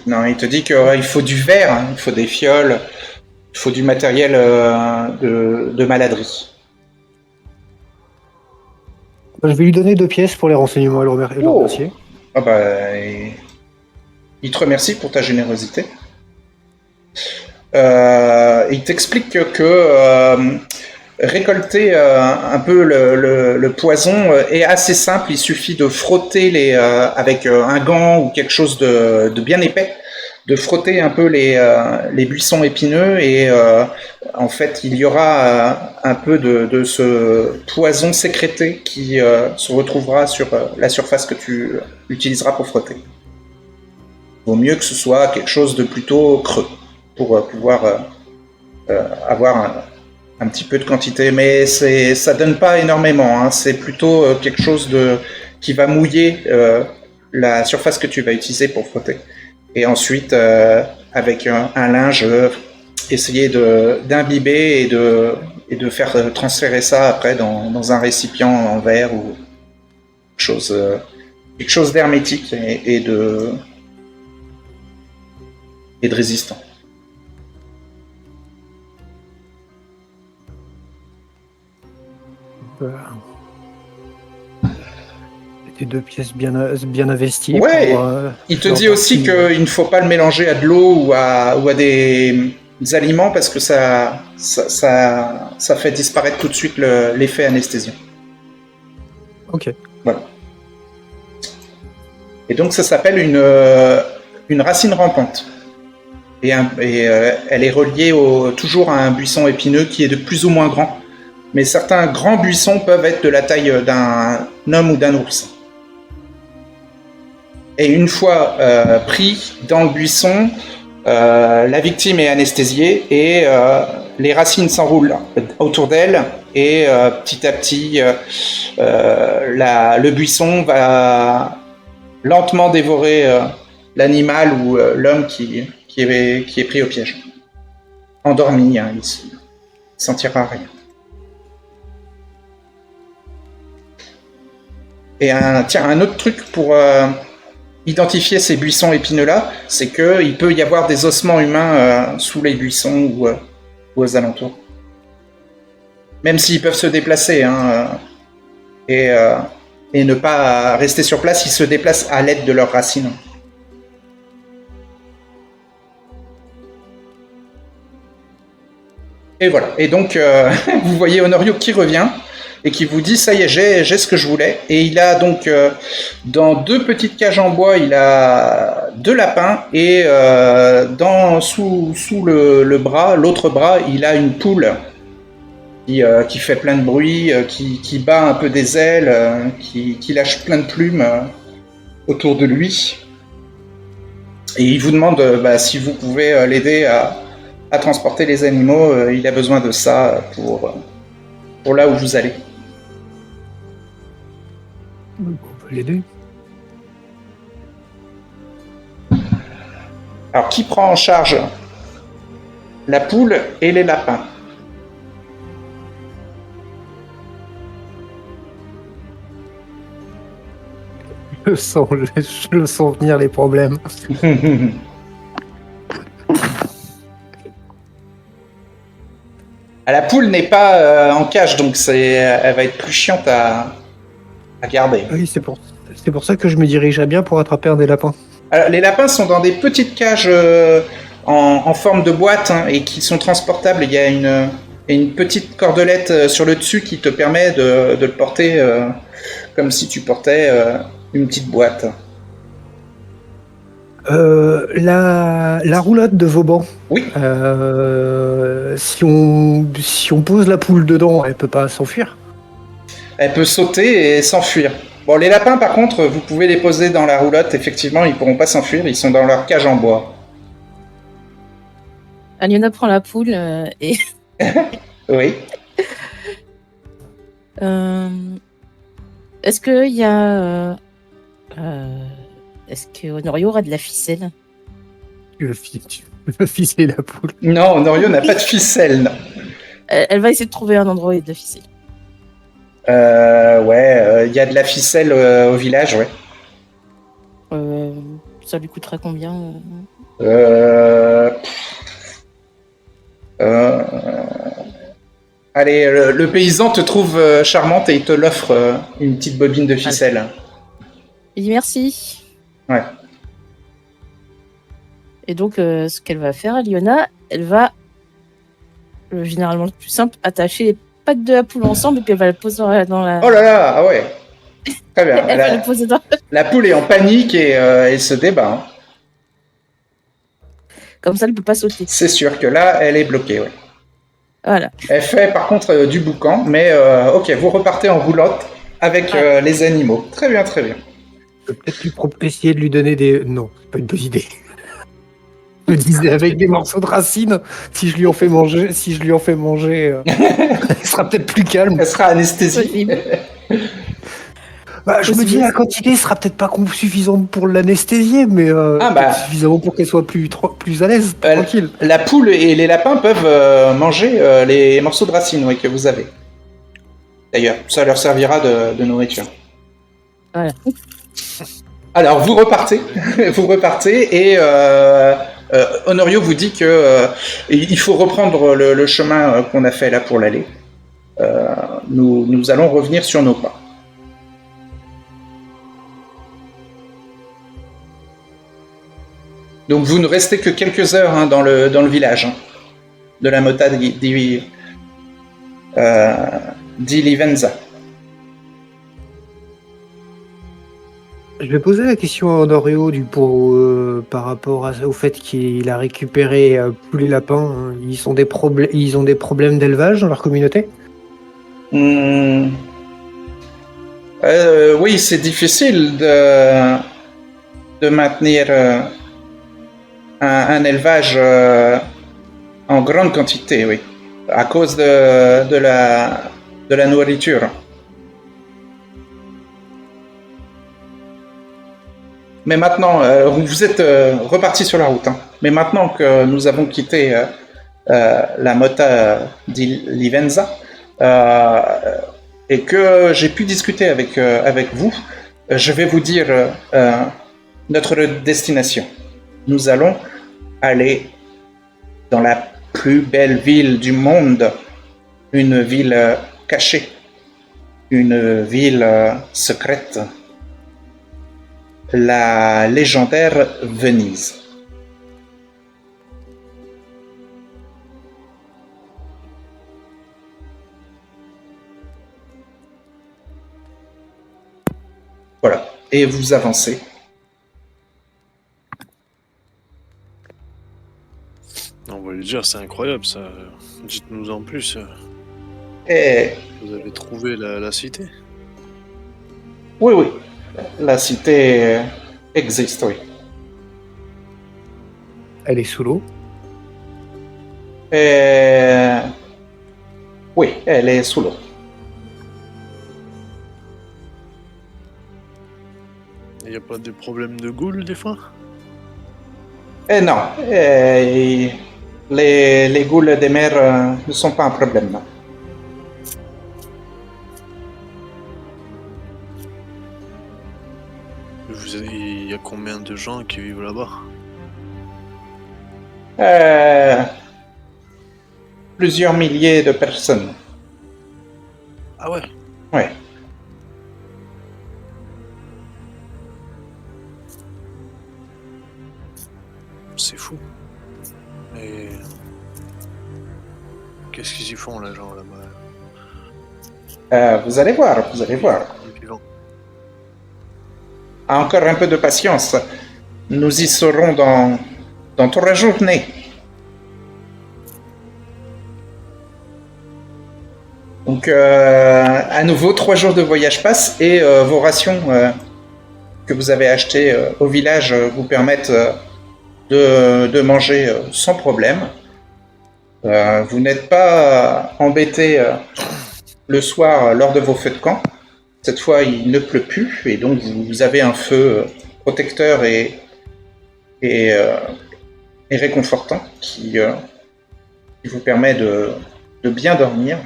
Non, il te dit qu'il faut du verre, hein, il faut des fioles, il faut du matériel de maladrie. Je vais lui donner 2 pièces pour les renseignements et le remercier. Ah bah, il te remercie pour ta générosité. Il t'explique que récolter un peu le poison est assez simple. Il suffit de frotter avec un gant ou quelque chose de bien épais, de frotter un peu les buissons épineux et en fait il y aura un peu de ce poison sécrété qui se retrouvera sur la surface que tu utiliseras pour frotter. Vaut mieux que ce soit quelque chose de plutôt creux pour pouvoir avoir un petit peu de quantité, mais ça donne pas énormément, hein. C'est plutôt quelque chose qui va mouiller la surface que tu vas utiliser pour frotter. Et ensuite, avec un linge, essayer d'imbiber et de faire transférer ça après dans un récipient en verre ou quelque chose d'hermétique et de résistant. Des 2 pièces bien investies. Ouais, il te dit aussi qu'il ne faut pas le mélanger à de l'eau ou à des aliments parce que ça fait disparaître tout de suite l'effet anesthésiant. Ok. Voilà. Et donc ça s'appelle une racine rampante. Et elle est reliée toujours à un buisson épineux qui est de plus ou moins grand. Mais certains grands buissons peuvent être de la taille d'un homme ou d'un ours. Et une fois pris dans le buisson, la victime est anesthésiée et les racines s'enroulent autour d'elle et petit à petit, le buisson va lentement dévorer l'animal ou l'homme qui est pris au piège. Endormi, hein, il ne sentira rien. Et un autre truc pour identifier ces buissons épineux-là, c'est qu'il peut y avoir des ossements humains sous les buissons ou aux alentours. Même s'ils peuvent se déplacer, hein, et ne pas rester sur place, ils se déplacent à l'aide de leurs racines. Et voilà. Et donc, vous voyez Honorio qui revient et qui vous dit ça y est, j'ai ce que je voulais. Et il a donc dans 2 petites cages en bois, il a 2 lapins et sous le bras, l'autre bras, il a une poule qui fait plein de bruit, qui bat un peu des ailes, qui lâche plein de plumes autour de lui. Et il vous demande si vous pouvez l'aider à transporter les animaux. Il a besoin de ça pour là où vous allez. On peut l'aider. Alors, qui prend en charge la poule et les lapins? Je le sens venir les problèmes. La poule n'est pas en cage, donc elle va être plus chiante à garder. Oui, c'est pour ça que je me dirigeais bien pour attraper un des lapins. Alors, les lapins sont dans des petites cages en forme de boîte, hein, et qui sont transportables. Il y a une petite cordelette sur le dessus qui te permet de le porter comme si tu portais une petite boîte. La roulotte de Vauban. Oui. Si on pose la poule dedans, elle peut pas s'enfuir. Elle peut sauter et s'enfuir. Bon, les lapins, par contre, vous pouvez les poser dans la roulotte. Effectivement, ils pourront pas s'enfuir. Ils sont dans leur cage en bois. Aliona prend la poule et Oui. Est-ce que il y a est-ce que Honorio aura de la ficelle? Tu veux ficeler la poule. Non, Norio n'a pas de ficelle. Non. Elle va essayer de trouver un endroit où il y a de la ficelle. Ouais, il y a de la ficelle au village, ouais. Ça lui coûtera combien? Euh, euh, Allez, le paysan te trouve charmante et il te l'offre une petite bobine de ficelle. Il dit merci. Ouais. Et donc, ce qu'elle va faire, Aliona, elle va, généralement le plus simple, attacher les pattes de la poule ensemble et puis elle va le poser dans la... Oh là là, ah ouais. Très bien. Elle va le poser dans... La poule est en panique et elle se débat. Hein. Comme ça, elle ne peut pas sauter. C'est sûr que là, elle est bloquée, ouais. Voilà. Elle fait par contre du boucan, mais ok, vous repartez en roulotte avec les animaux. Très bien, très bien. Je peux peut-être essayer de lui donner des... Non, c'est pas une bonne idée. Je me disais, avec des morceaux de racines, si je lui en fais manger, il sera peut-être plus calme. Elle sera anesthésiée. Bah, je me dis, la quantité sera peut-être pas suffisante pour l'anesthésier, mais suffisamment pour qu'elle soit plus à l'aise, tranquille. La poule et les lapins peuvent manger les morceaux de racines que vous avez. D'ailleurs, ça leur servira de nourriture. Voilà. Alors, vous repartez et Honorio vous dit que il faut reprendre le chemin qu'on a fait là pour l'aller. Nous allons revenir sur nos pas. Donc vous ne restez que quelques heures dans le village de la Motta di Livenza. Je vais poser la question à Honorio par rapport au fait qu'il a récupéré tous les lapins. Hein. Ils ont des problèmes d'élevage dans leur communauté? Oui, c'est difficile de maintenir un élevage en grande quantité, oui, à cause de la nourriture. Mais maintenant, vous êtes reparti sur la route. Hein. Mais maintenant que nous avons quitté la Motta di Livenza et que j'ai pu discuter avec vous, je vais vous dire notre destination. Nous allons aller dans la plus belle ville du monde, une ville cachée, une ville secrète. La légendaire Venise. Voilà. Et vous avancez. On va lui dire, c'est incroyable ça. Dites-nous en plus. Et... Vous avez trouvé la cité? Oui, oui. La cité existe, oui. Elle est sous l'eau? Oui, elle est sous l'eau. Il n'y a pas de problème de ghouls des fois? Non. Les ghouls des mers ne sont pas un problème, non. Il y a combien de gens qui vivent là-bas? Plusieurs milliers de personnes. Ah ouais? Ouais. C'est fou. Et... Qu'est-ce qu'ils y font, les gens, là-bas? Vous allez voir, vous allez voir. Encore un peu de patience. Nous y serons dans 3 journées. Donc, à nouveau, 3 jours de voyage passent et vos rations que vous avez achetées au village vous permettent de manger sans problème. Vous n'êtes pas embêté le soir lors de vos feux de camp. Cette fois, il ne pleut plus et donc vous avez un feu protecteur et, euh, et réconfortant qui vous permet de bien dormir.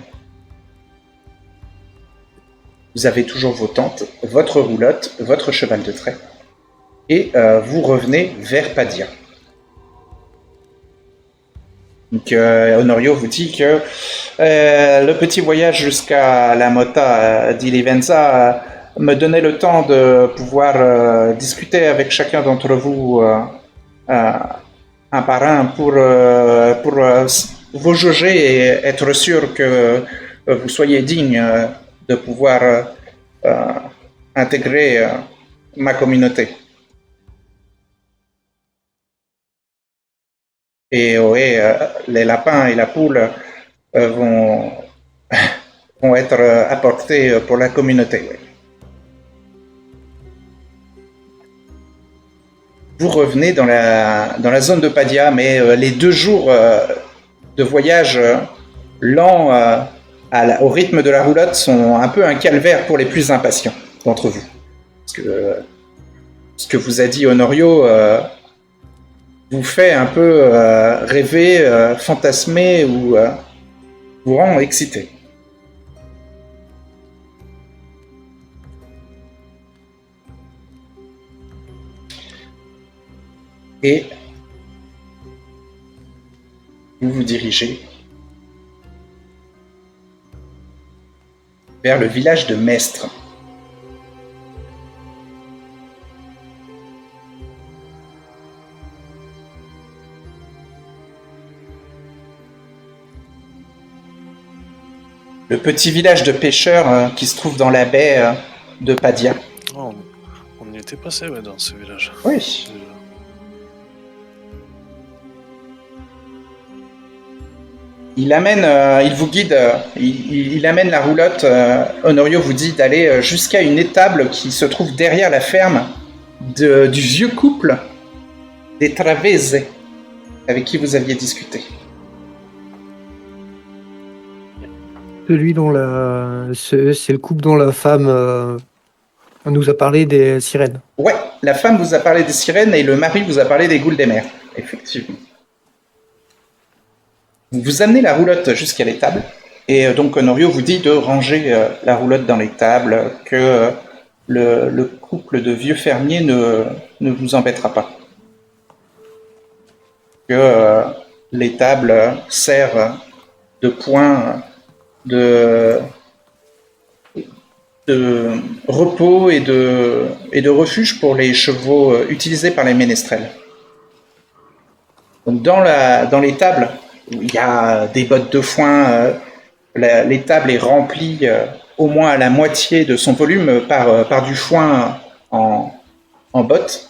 Vous avez toujours vos tentes, votre roulotte, votre cheval de trait et vous revenez vers Padia. Donc Honorio vous dit que le petit voyage jusqu'à la Mota d'Ilivenza me donnait le temps de pouvoir discuter avec chacun d'entre vous un par un pour vous juger et être sûr que vous soyez digne de pouvoir intégrer ma communauté. Et ouais, les lapins et la poule vont, vont être apportés pour la communauté. Ouais. Vous revenez dans la zone de Padia, mais les 2 jours de voyage lent au rythme de la roulotte sont un peu un calvaire pour les plus impatients d'entre vous. Parce que ce que vous a dit Honorio vous fait un peu rêver, fantasmer ou vous rend excité. Et vous vous dirigez vers le village de Mestre. Le petit village de pêcheurs qui se trouve dans la baie de Padia. Oh, on y était passé dans ce village. Oui. Il vous guide, il amène la roulotte. Honorio vous dit d'aller jusqu'à une étable qui se trouve derrière la ferme du vieux couple des Travese avec qui vous aviez discuté. Celui dont c'est le couple dont la femme nous a parlé des sirènes. Ouais, la femme vous a parlé des sirènes et le mari vous a parlé des goules des mers. Effectivement. Vous amenez la roulotte jusqu'à l'étable et donc Honorio vous dit de ranger la roulotte dans l'étable, que le couple de vieux fermiers ne vous embêtera pas. Que l'étable sert de point de repos et de refuge pour les chevaux utilisés par les ménestrels. Donc dans l'étable, il y a des bottes de foin. L'étable est remplie au moins à la moitié de son volume par du foin en bottes,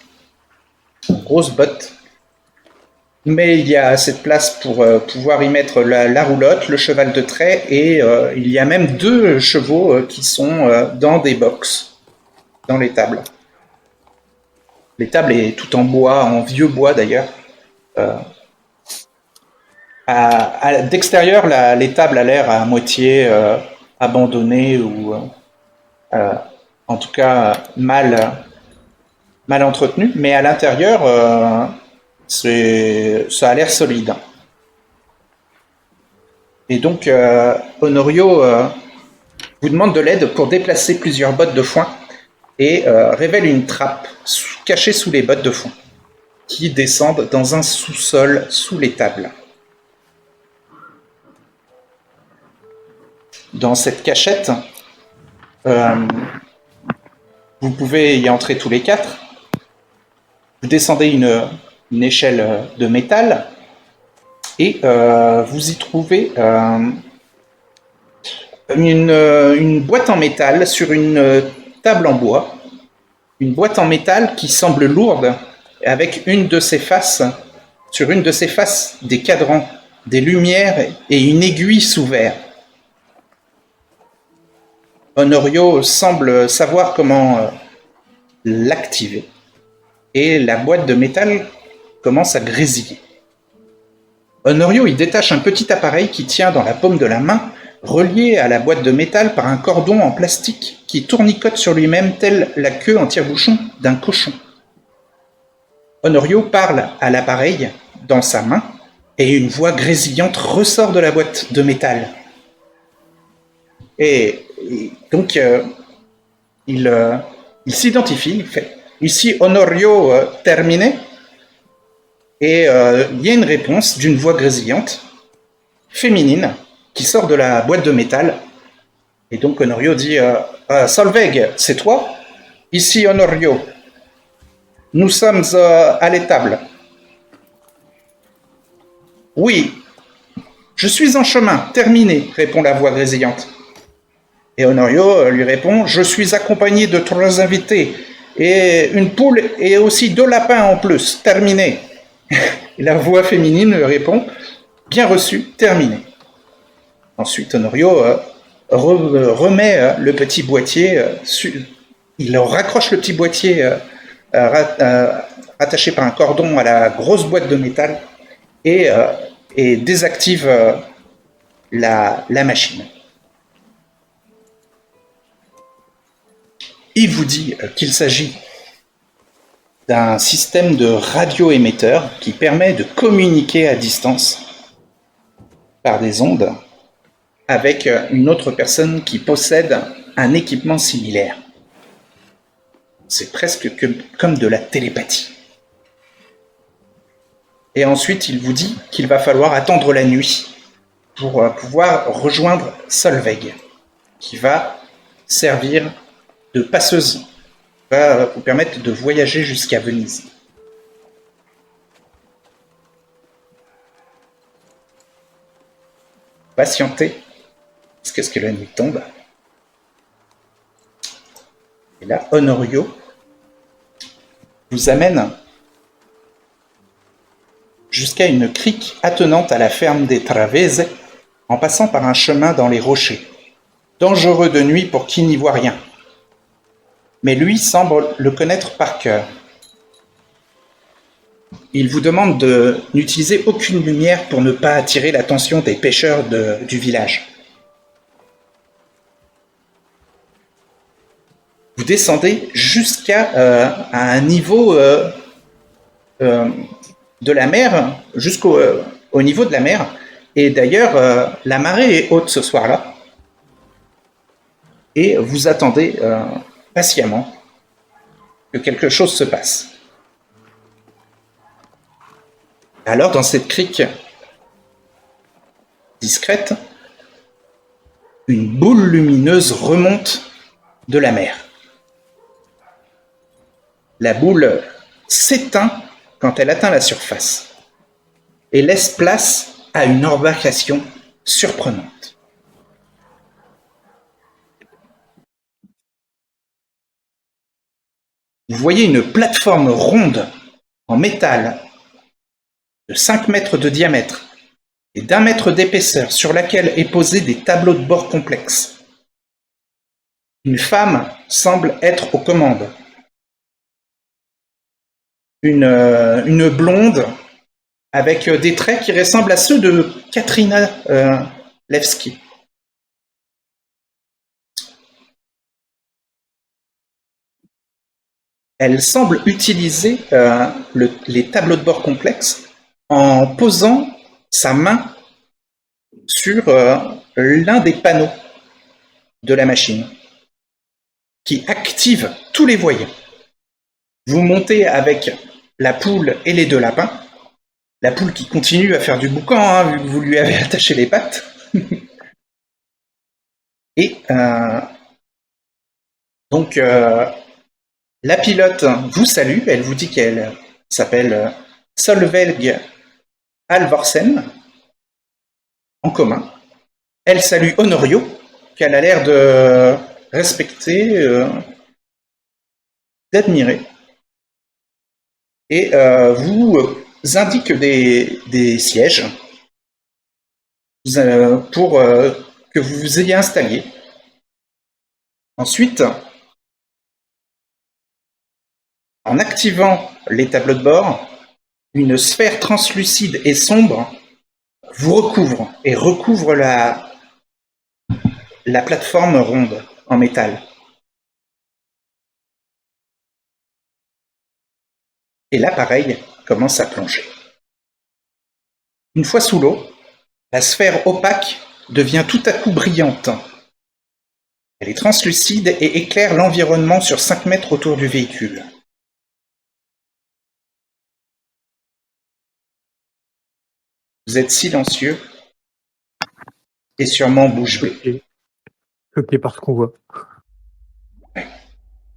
en grosses bottes. Mais il y a assez de place pour pouvoir y mettre la roulotte, le cheval de trait, et il y a même 2 chevaux qui sont dans des box, dans l'étable. L'étable est tout en bois, en vieux bois d'ailleurs. D'extérieur, l'étable a l'air à moitié abandonnée ou en tout cas mal entretenue, mais à l'intérieur, ça a l'air solide. Et donc, Honorio vous demande de l'aide pour déplacer plusieurs bottes de foin et révèle une trappe cachée sous les bottes de foin qui descendent dans un sous-sol sous l'étable. Dans cette cachette, vous pouvez y entrer tous les 4. Vous descendez une échelle de métal et vous y trouvez une boîte en métal sur une table en bois. Une boîte en métal qui semble lourde avec sur une de ses faces des cadrans, des lumières et une aiguille sous verre. Honorio semble savoir comment l'activer. Et la boîte de métal commence à grésiller. Honorio, il détache un petit appareil qui tient dans la paume de la main, relié à la boîte de métal par un cordon en plastique qui tournicote sur lui-même telle la queue en tire-bouchon d'un cochon. Honorio parle à l'appareil dans sa main et une voix grésillante ressort de la boîte de métal. Et donc, il s'identifie, il fait « Ici Honorio terminé ?» Et il y a une réponse d'une voix grésillante, féminine, qui sort de la boîte de métal. Et donc Honorio dit Solveig, c'est toi? Ici Honorio. Nous sommes à l'étable. Oui. Je suis en chemin, terminé, répond la voix grésillante. Et Honorio lui répond Je suis accompagné de 3 invités, et une poule et aussi 2 lapins en plus, terminé. Et la voix féminine répond Bien reçu, terminé. Ensuite, Honorio remet le petit boîtier, il raccroche le petit boîtier attaché par un cordon à la grosse boîte de métal et désactive la machine. Il vous dit qu'il s'agit d'un système de radioémetteur qui permet de communiquer à distance par des ondes avec une autre personne qui possède un équipement similaire. C'est presque comme de la télépathie. Et ensuite, il vous dit qu'il va falloir attendre la nuit pour pouvoir rejoindre Solveig, qui va servir de passeuse, va vous permettre de voyager jusqu'à Venise. Patientez, jusqu'à ce que la nuit tombe. Et là, Honorio vous amène jusqu'à une crique attenante à la ferme des Travese, en passant par un chemin dans les rochers, dangereux de nuit pour qui n'y voit rien. Mais lui semble le connaître par cœur. Il vous demande de n'utiliser aucune lumière pour ne pas attirer l'attention des pêcheurs du village. Vous descendez jusqu'à un niveau de la mer, au niveau de la mer. Et d'ailleurs, la marée est haute ce soir-là. Et vous attendez patiemment que quelque chose se passe. Alors, dans cette crique discrète, une boule lumineuse remonte de la mer. La boule s'éteint quand elle atteint la surface et laisse place à une embarcation surprenante. Vous voyez une plateforme ronde en métal de 5 mètres de diamètre et d'1 mètre d'épaisseur sur laquelle est posé des tableaux de bord complexes. Une femme semble être aux commandes. Une blonde avec des traits qui ressemblent à ceux de Katrina Levski. Elle semble utiliser les tableaux de bord complexes en posant sa main sur l'un des panneaux de la machine qui active tous les voyants. Vous montez avec la poule et les 2 lapins. La poule qui continue à faire du boucan, vu que vous lui avez attaché les pattes. Et donc, la pilote vous salue. Elle vous dit qu'elle s'appelle Solveig Alvorsen, en commun. Elle salue Honorio, qu'elle a l'air de respecter, d'admirer. Et vous indique des sièges pour que vous vous ayez installé. Ensuite, en activant les tableaux de bord, une sphère translucide et sombre vous recouvre et recouvre la plateforme ronde en métal. Et l'appareil commence à plonger. Une fois sous l'eau, la sphère opaque devient tout à coup brillante. Elle est translucide et éclaire l'environnement sur 5 mètres autour du véhicule. Vous êtes silencieux et sûrement bouche bée. Choqué. Choqué par ce qu'on voit.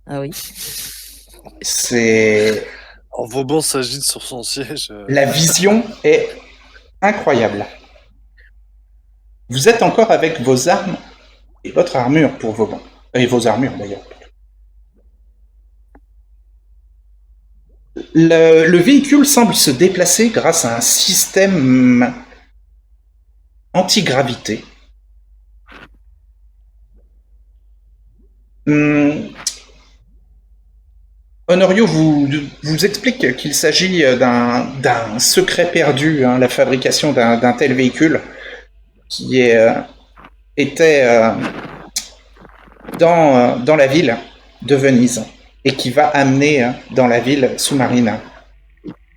Ah oui. C'est... Alors, Vauban s'agite sur son siège. La vision est incroyable. Vous êtes encore avec vos armes et votre armure pour Vauban. Et vos armures d'ailleurs. Le véhicule semble se déplacer grâce à un système anti-gravité. Honorio vous explique qu'il s'agit d'un secret perdu, hein, la fabrication d'un tel véhicule qui était dans la ville de Venise et qui va amener dans la ville sous-marine.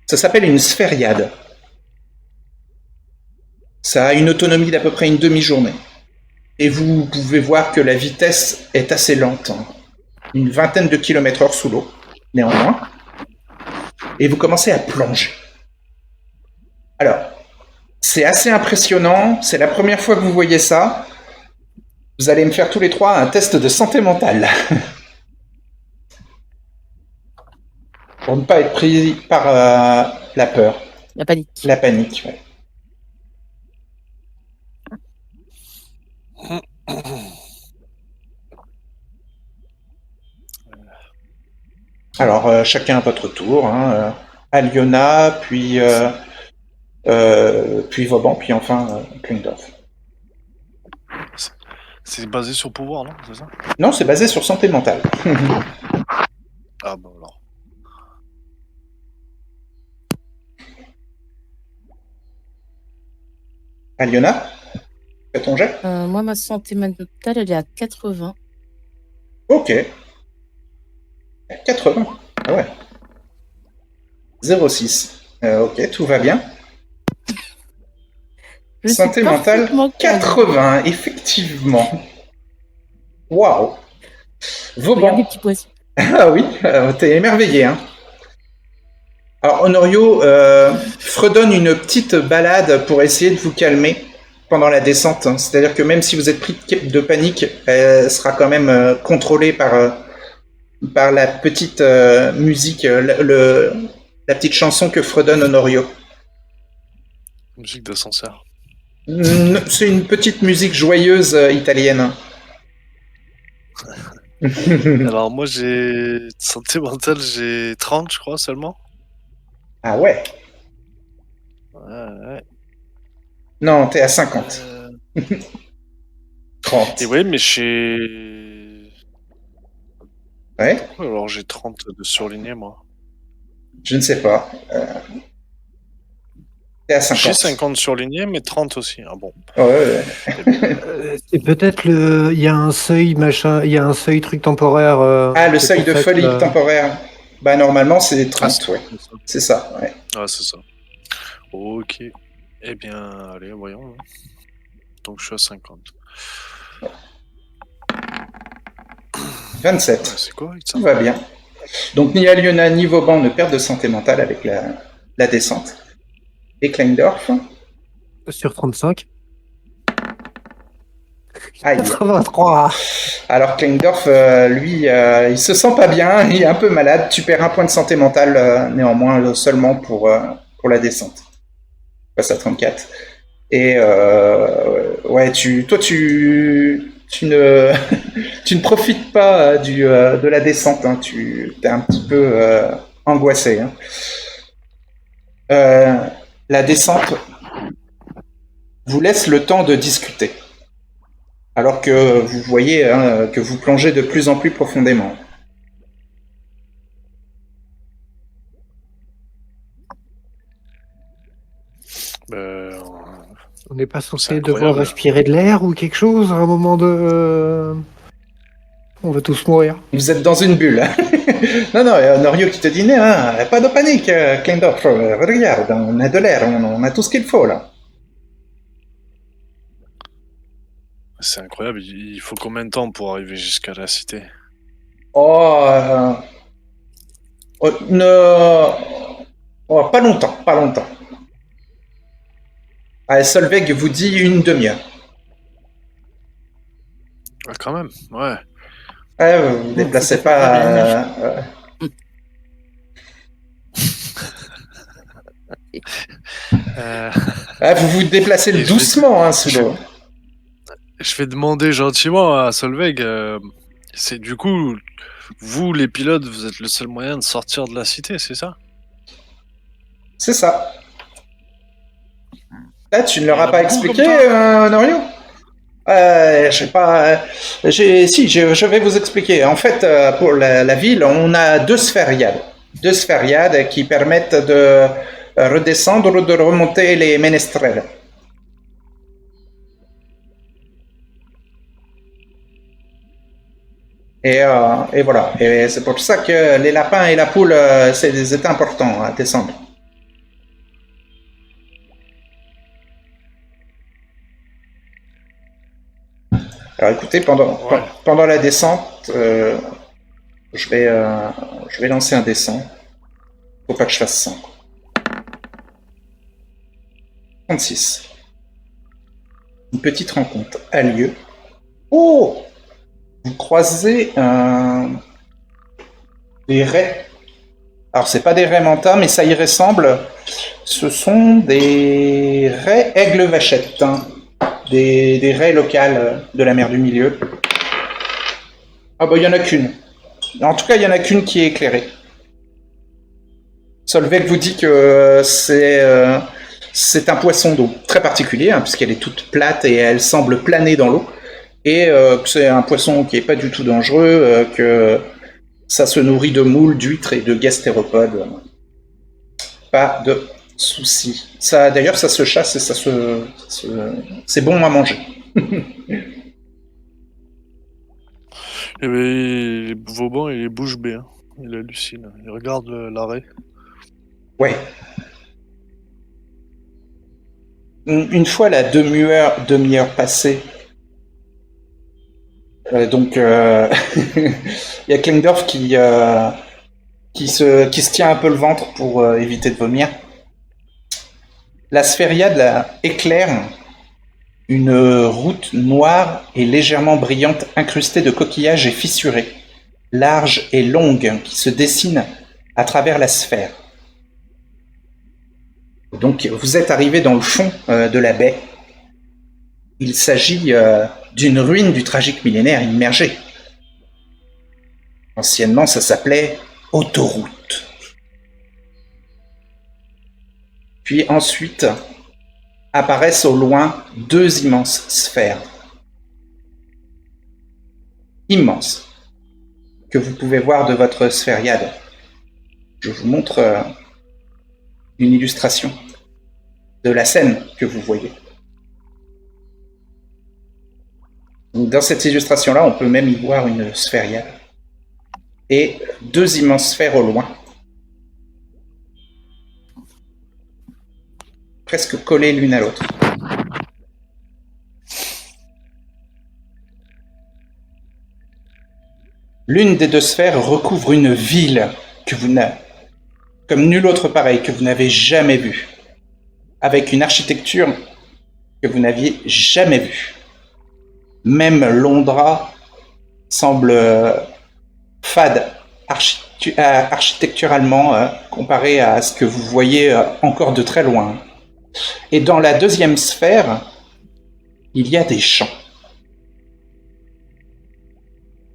Ça s'appelle une sphériade. Ça a une autonomie d'à peu près une demi-journée. Et vous pouvez voir que la vitesse est assez lente, hein. Une vingtaine de kilomètres/h sous l'eau, néanmoins. Et vous commencez à plonger. Alors, c'est assez impressionnant, c'est la première fois que vous voyez ça. Vous allez me faire tous les trois un test de santé mentale. Pour ne pas être pris par la peur, La panique. la panique. Ouais. Alors, chacun à votre tour. Hein, Aliona, puis Vauban, puis enfin Klingdorf. C'est basé sur pouvoir, non? C'est ça? Non, c'est basé sur santé mentale. Ah bah alors. Aliona, fais ton jet. Moi, ma santé mentale, elle est à 80. Ok. 80. Ah ouais. 06. Ok, tout va bien. Je sais Santé mentale, parfaitement quand- 80, effectivement. Waouh. Regarde les Vauban. petits poissons. Ah oui, t'es émerveillé, hein. Alors, Honorio fredonne une petite balade pour essayer de vous calmer pendant la descente. C'est-à-dire que même si vous êtes pris de panique, elle sera quand même contrôlée par la petite musique, la petite chanson que fredonne Honorio. Musique d'ascenseur. C'est une petite musique joyeuse italienne. Alors moi j'ai santé mentale, j'ai 30 je crois seulement. Ah ouais. Ouais. Non, t'es à 50. 30. Et oui, mais j'ai... Ouais, Pourquoi alors j'ai 30 de surligné moi? je ne sais pas. T'es à 50. J'ai 50 surlignés, mais 30 aussi. Ah bon. Ouais. C'est peut-être il y a un seuil machin, il y a un seuil truc temporaire. Ah, le c'est seuil pour de ça que, folie temporaire. Bah, normalement, c'est 30, c'est ouais. C'est ça, ouais. Ah, c'est ça. Ok. Eh bien, allez, voyons. hein. Donc je suis à 50. 27. Ouais, c'est correct ça. Tout va bien. Donc, ni Aliona ni Vauban ne perdent de santé mentale avec la descente. Et Kleindorf. sur 35. Aïe. 83. Alors, Kleindorf, lui, il se sent pas bien, il est un peu malade. Tu perds un point de santé mentale, néanmoins, seulement pour la descente. Tu passes à 34. Et ouais, toi, tu ne, tu ne profites pas de la descente. Hein. Tu es un petit peu angoissé. Hein. La descente vous laisse le temps de discuter. Alors que vous voyez hein, que vous plongez de plus en plus profondément. Ben, On n'est pas C'est censé incroyable. devoir respirer de l'air ou quelque chose à un moment de... On va tous mourir. Vous êtes dans une bulle. Non, Norio qui te dit, pas de panique, Klendorf, regarde, on a de l'air, on a tout ce qu'il faut là. C'est incroyable. Il faut combien de temps pour arriver jusqu'à la cité? Oh, pas longtemps, pas longtemps. Solveig vous dit une demi-heure. Ah, quand même, ouais. Vous ne déplacez faut faire la nage. Euh, Vous vous déplacez Et je vais- doucement sous l'eau. je vais demander gentiment à Solveig. C'est du coup, vous les pilotes, vous êtes le seul moyen de sortir de la cité, c'est ça? C'est ça. Là, tu ne leur Il y en as a pas beaucoup expliqué, comme ça Norio? Je sais pas. Je vais vous expliquer. En fait, pour la ville, on a deux sphériades. Deux sphériades qui permettent de redescendre ou de remonter les ménestrels. Et voilà. Et c'est pour ça que les lapins et la poule, c'est important à descendre. Alors écoutez, pendant la descente, je vais lancer un dessin. Faut pas que je fasse 100. 36. Une petite rencontre a lieu. Oh! Vous croisez des raies. Alors c'est pas des raies manta, mais ça y ressemble. Ce sont des raies aigle-vachette. Des raies locales de la mer du Milieu. Ah bah il y en a qu'une. En tout cas, il y en a qu'une qui est éclairée. Solveig vous dit que c'est un poisson d'eau très particulier, puisqu'elle est toute plate et elle semble planer dans l'eau. Et que c'est un poisson qui est pas du tout dangereux, que ça se nourrit de moules, d'huîtres et de gastéropodes. Pas de souci. Ça, d'ailleurs, ça se chasse et c'est bon à manger. Eh ben, Vauban, il est bouche bée. Hein. Il hallucine. Il regarde l'arrêt. Ouais. Une fois la demi-heure passée, donc il y a Klendorf qui se tient un peu le ventre pour éviter de vomir. La sphériade là, éclaire une route noire et légèrement brillante incrustée de coquillages et fissurée, large et longue, qui se dessine à travers la sphère. Donc vous êtes arrivé dans le fond de la baie. Il s'agit d'une ruine du tragique millénaire immergé. Anciennement, ça s'appelait autoroute. Puis ensuite apparaissent au loin deux immenses sphères. Immenses. Que vous pouvez voir de votre sphériade. Je vous montre une illustration de la scène que vous voyez. Donc, dans cette illustration-là, on peut même y voir une sphériade. Et deux immenses sphères au loin. Presque collées l'une à l'autre. L'une des deux sphères recouvre une ville que vous n'avez, comme nulle autre pareille, que vous n'avez jamais vue, avec une architecture que vous n'aviez jamais vue. Même Londra semble fade architecturalement comparé à ce que vous voyez encore de très loin. Et dans la deuxième sphère, il y a des champs.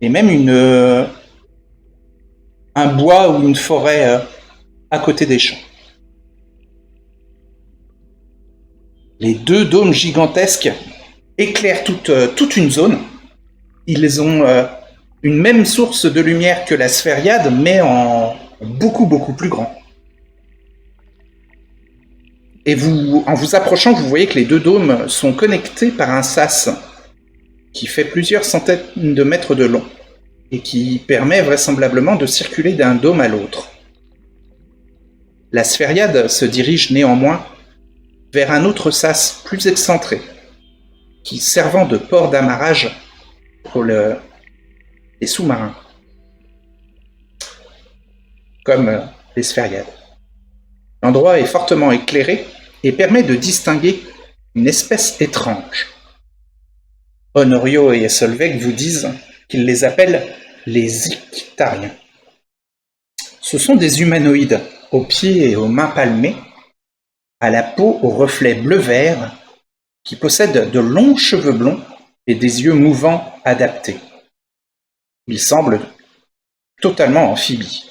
Et même un bois ou une forêt à côté des champs. Les deux dômes gigantesques éclairent toute une zone. Ils ont une même source de lumière que la sphériade, mais en beaucoup, beaucoup plus grand. Et en vous approchant, vous voyez que les deux dômes sont connectés par un sas qui fait plusieurs centaines de mètres de long et qui permet vraisemblablement de circuler d'un dôme à l'autre. La sphériade se dirige néanmoins vers un autre sas plus excentré, qui servant de port d'amarrage pour les sous-marins, comme les sphériades. L'endroit est fortement éclairé et permet de distinguer une espèce étrange. Honorio et Solveig vous disent qu'ils les appellent les Ictariens. Ce sont des humanoïdes aux pieds et aux mains palmés, à la peau au reflet bleu-vert, qui possèdent de longs cheveux blonds et des yeux mouvants adaptés. Ils semblent totalement amphibies.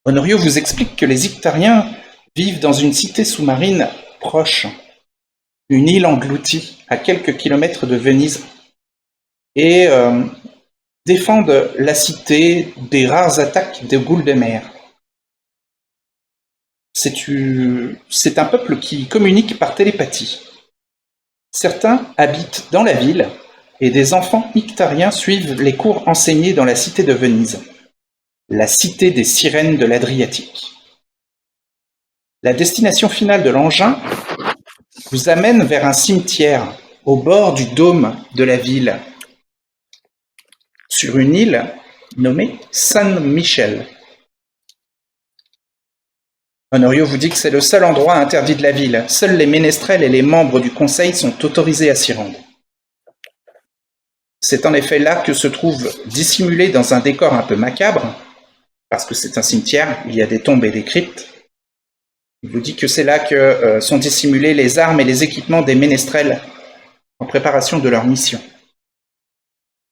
Honorio vous explique que les Ictariens vivent dans une cité sous-marine proche, une île engloutie à quelques kilomètres de Venise, et défendent la cité des rares attaques de ghouls de mer. C'est un peuple qui communique par télépathie. Certains habitent dans la ville et des enfants ictariens suivent les cours enseignés dans la cité de Venise, la cité des sirènes de l'Adriatique. La destination finale de l'engin vous amène vers un cimetière au bord du dôme de la ville, sur une île nommée San Michel. Honorio vous dit que c'est le seul endroit interdit de la ville. Seuls les ménestrels et les membres du conseil sont autorisés à s'y rendre. C'est en effet là que se trouve, dissimulé dans un décor un peu macabre, parce que c'est un cimetière, il y a des tombes et des cryptes. Il vous dit que c'est là que sont dissimulés les armes et les équipements des ménestrels en préparation de leur mission.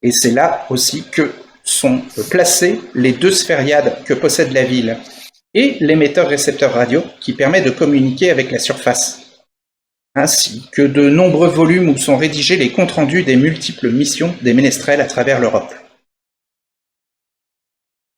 Et c'est là aussi que sont placées les deux sphériades que possède la ville et l'émetteur-récepteur radio qui permet de communiquer avec la surface, ainsi que de nombreux volumes où sont rédigés les comptes rendus des multiples missions des ménestrels à travers l'Europe.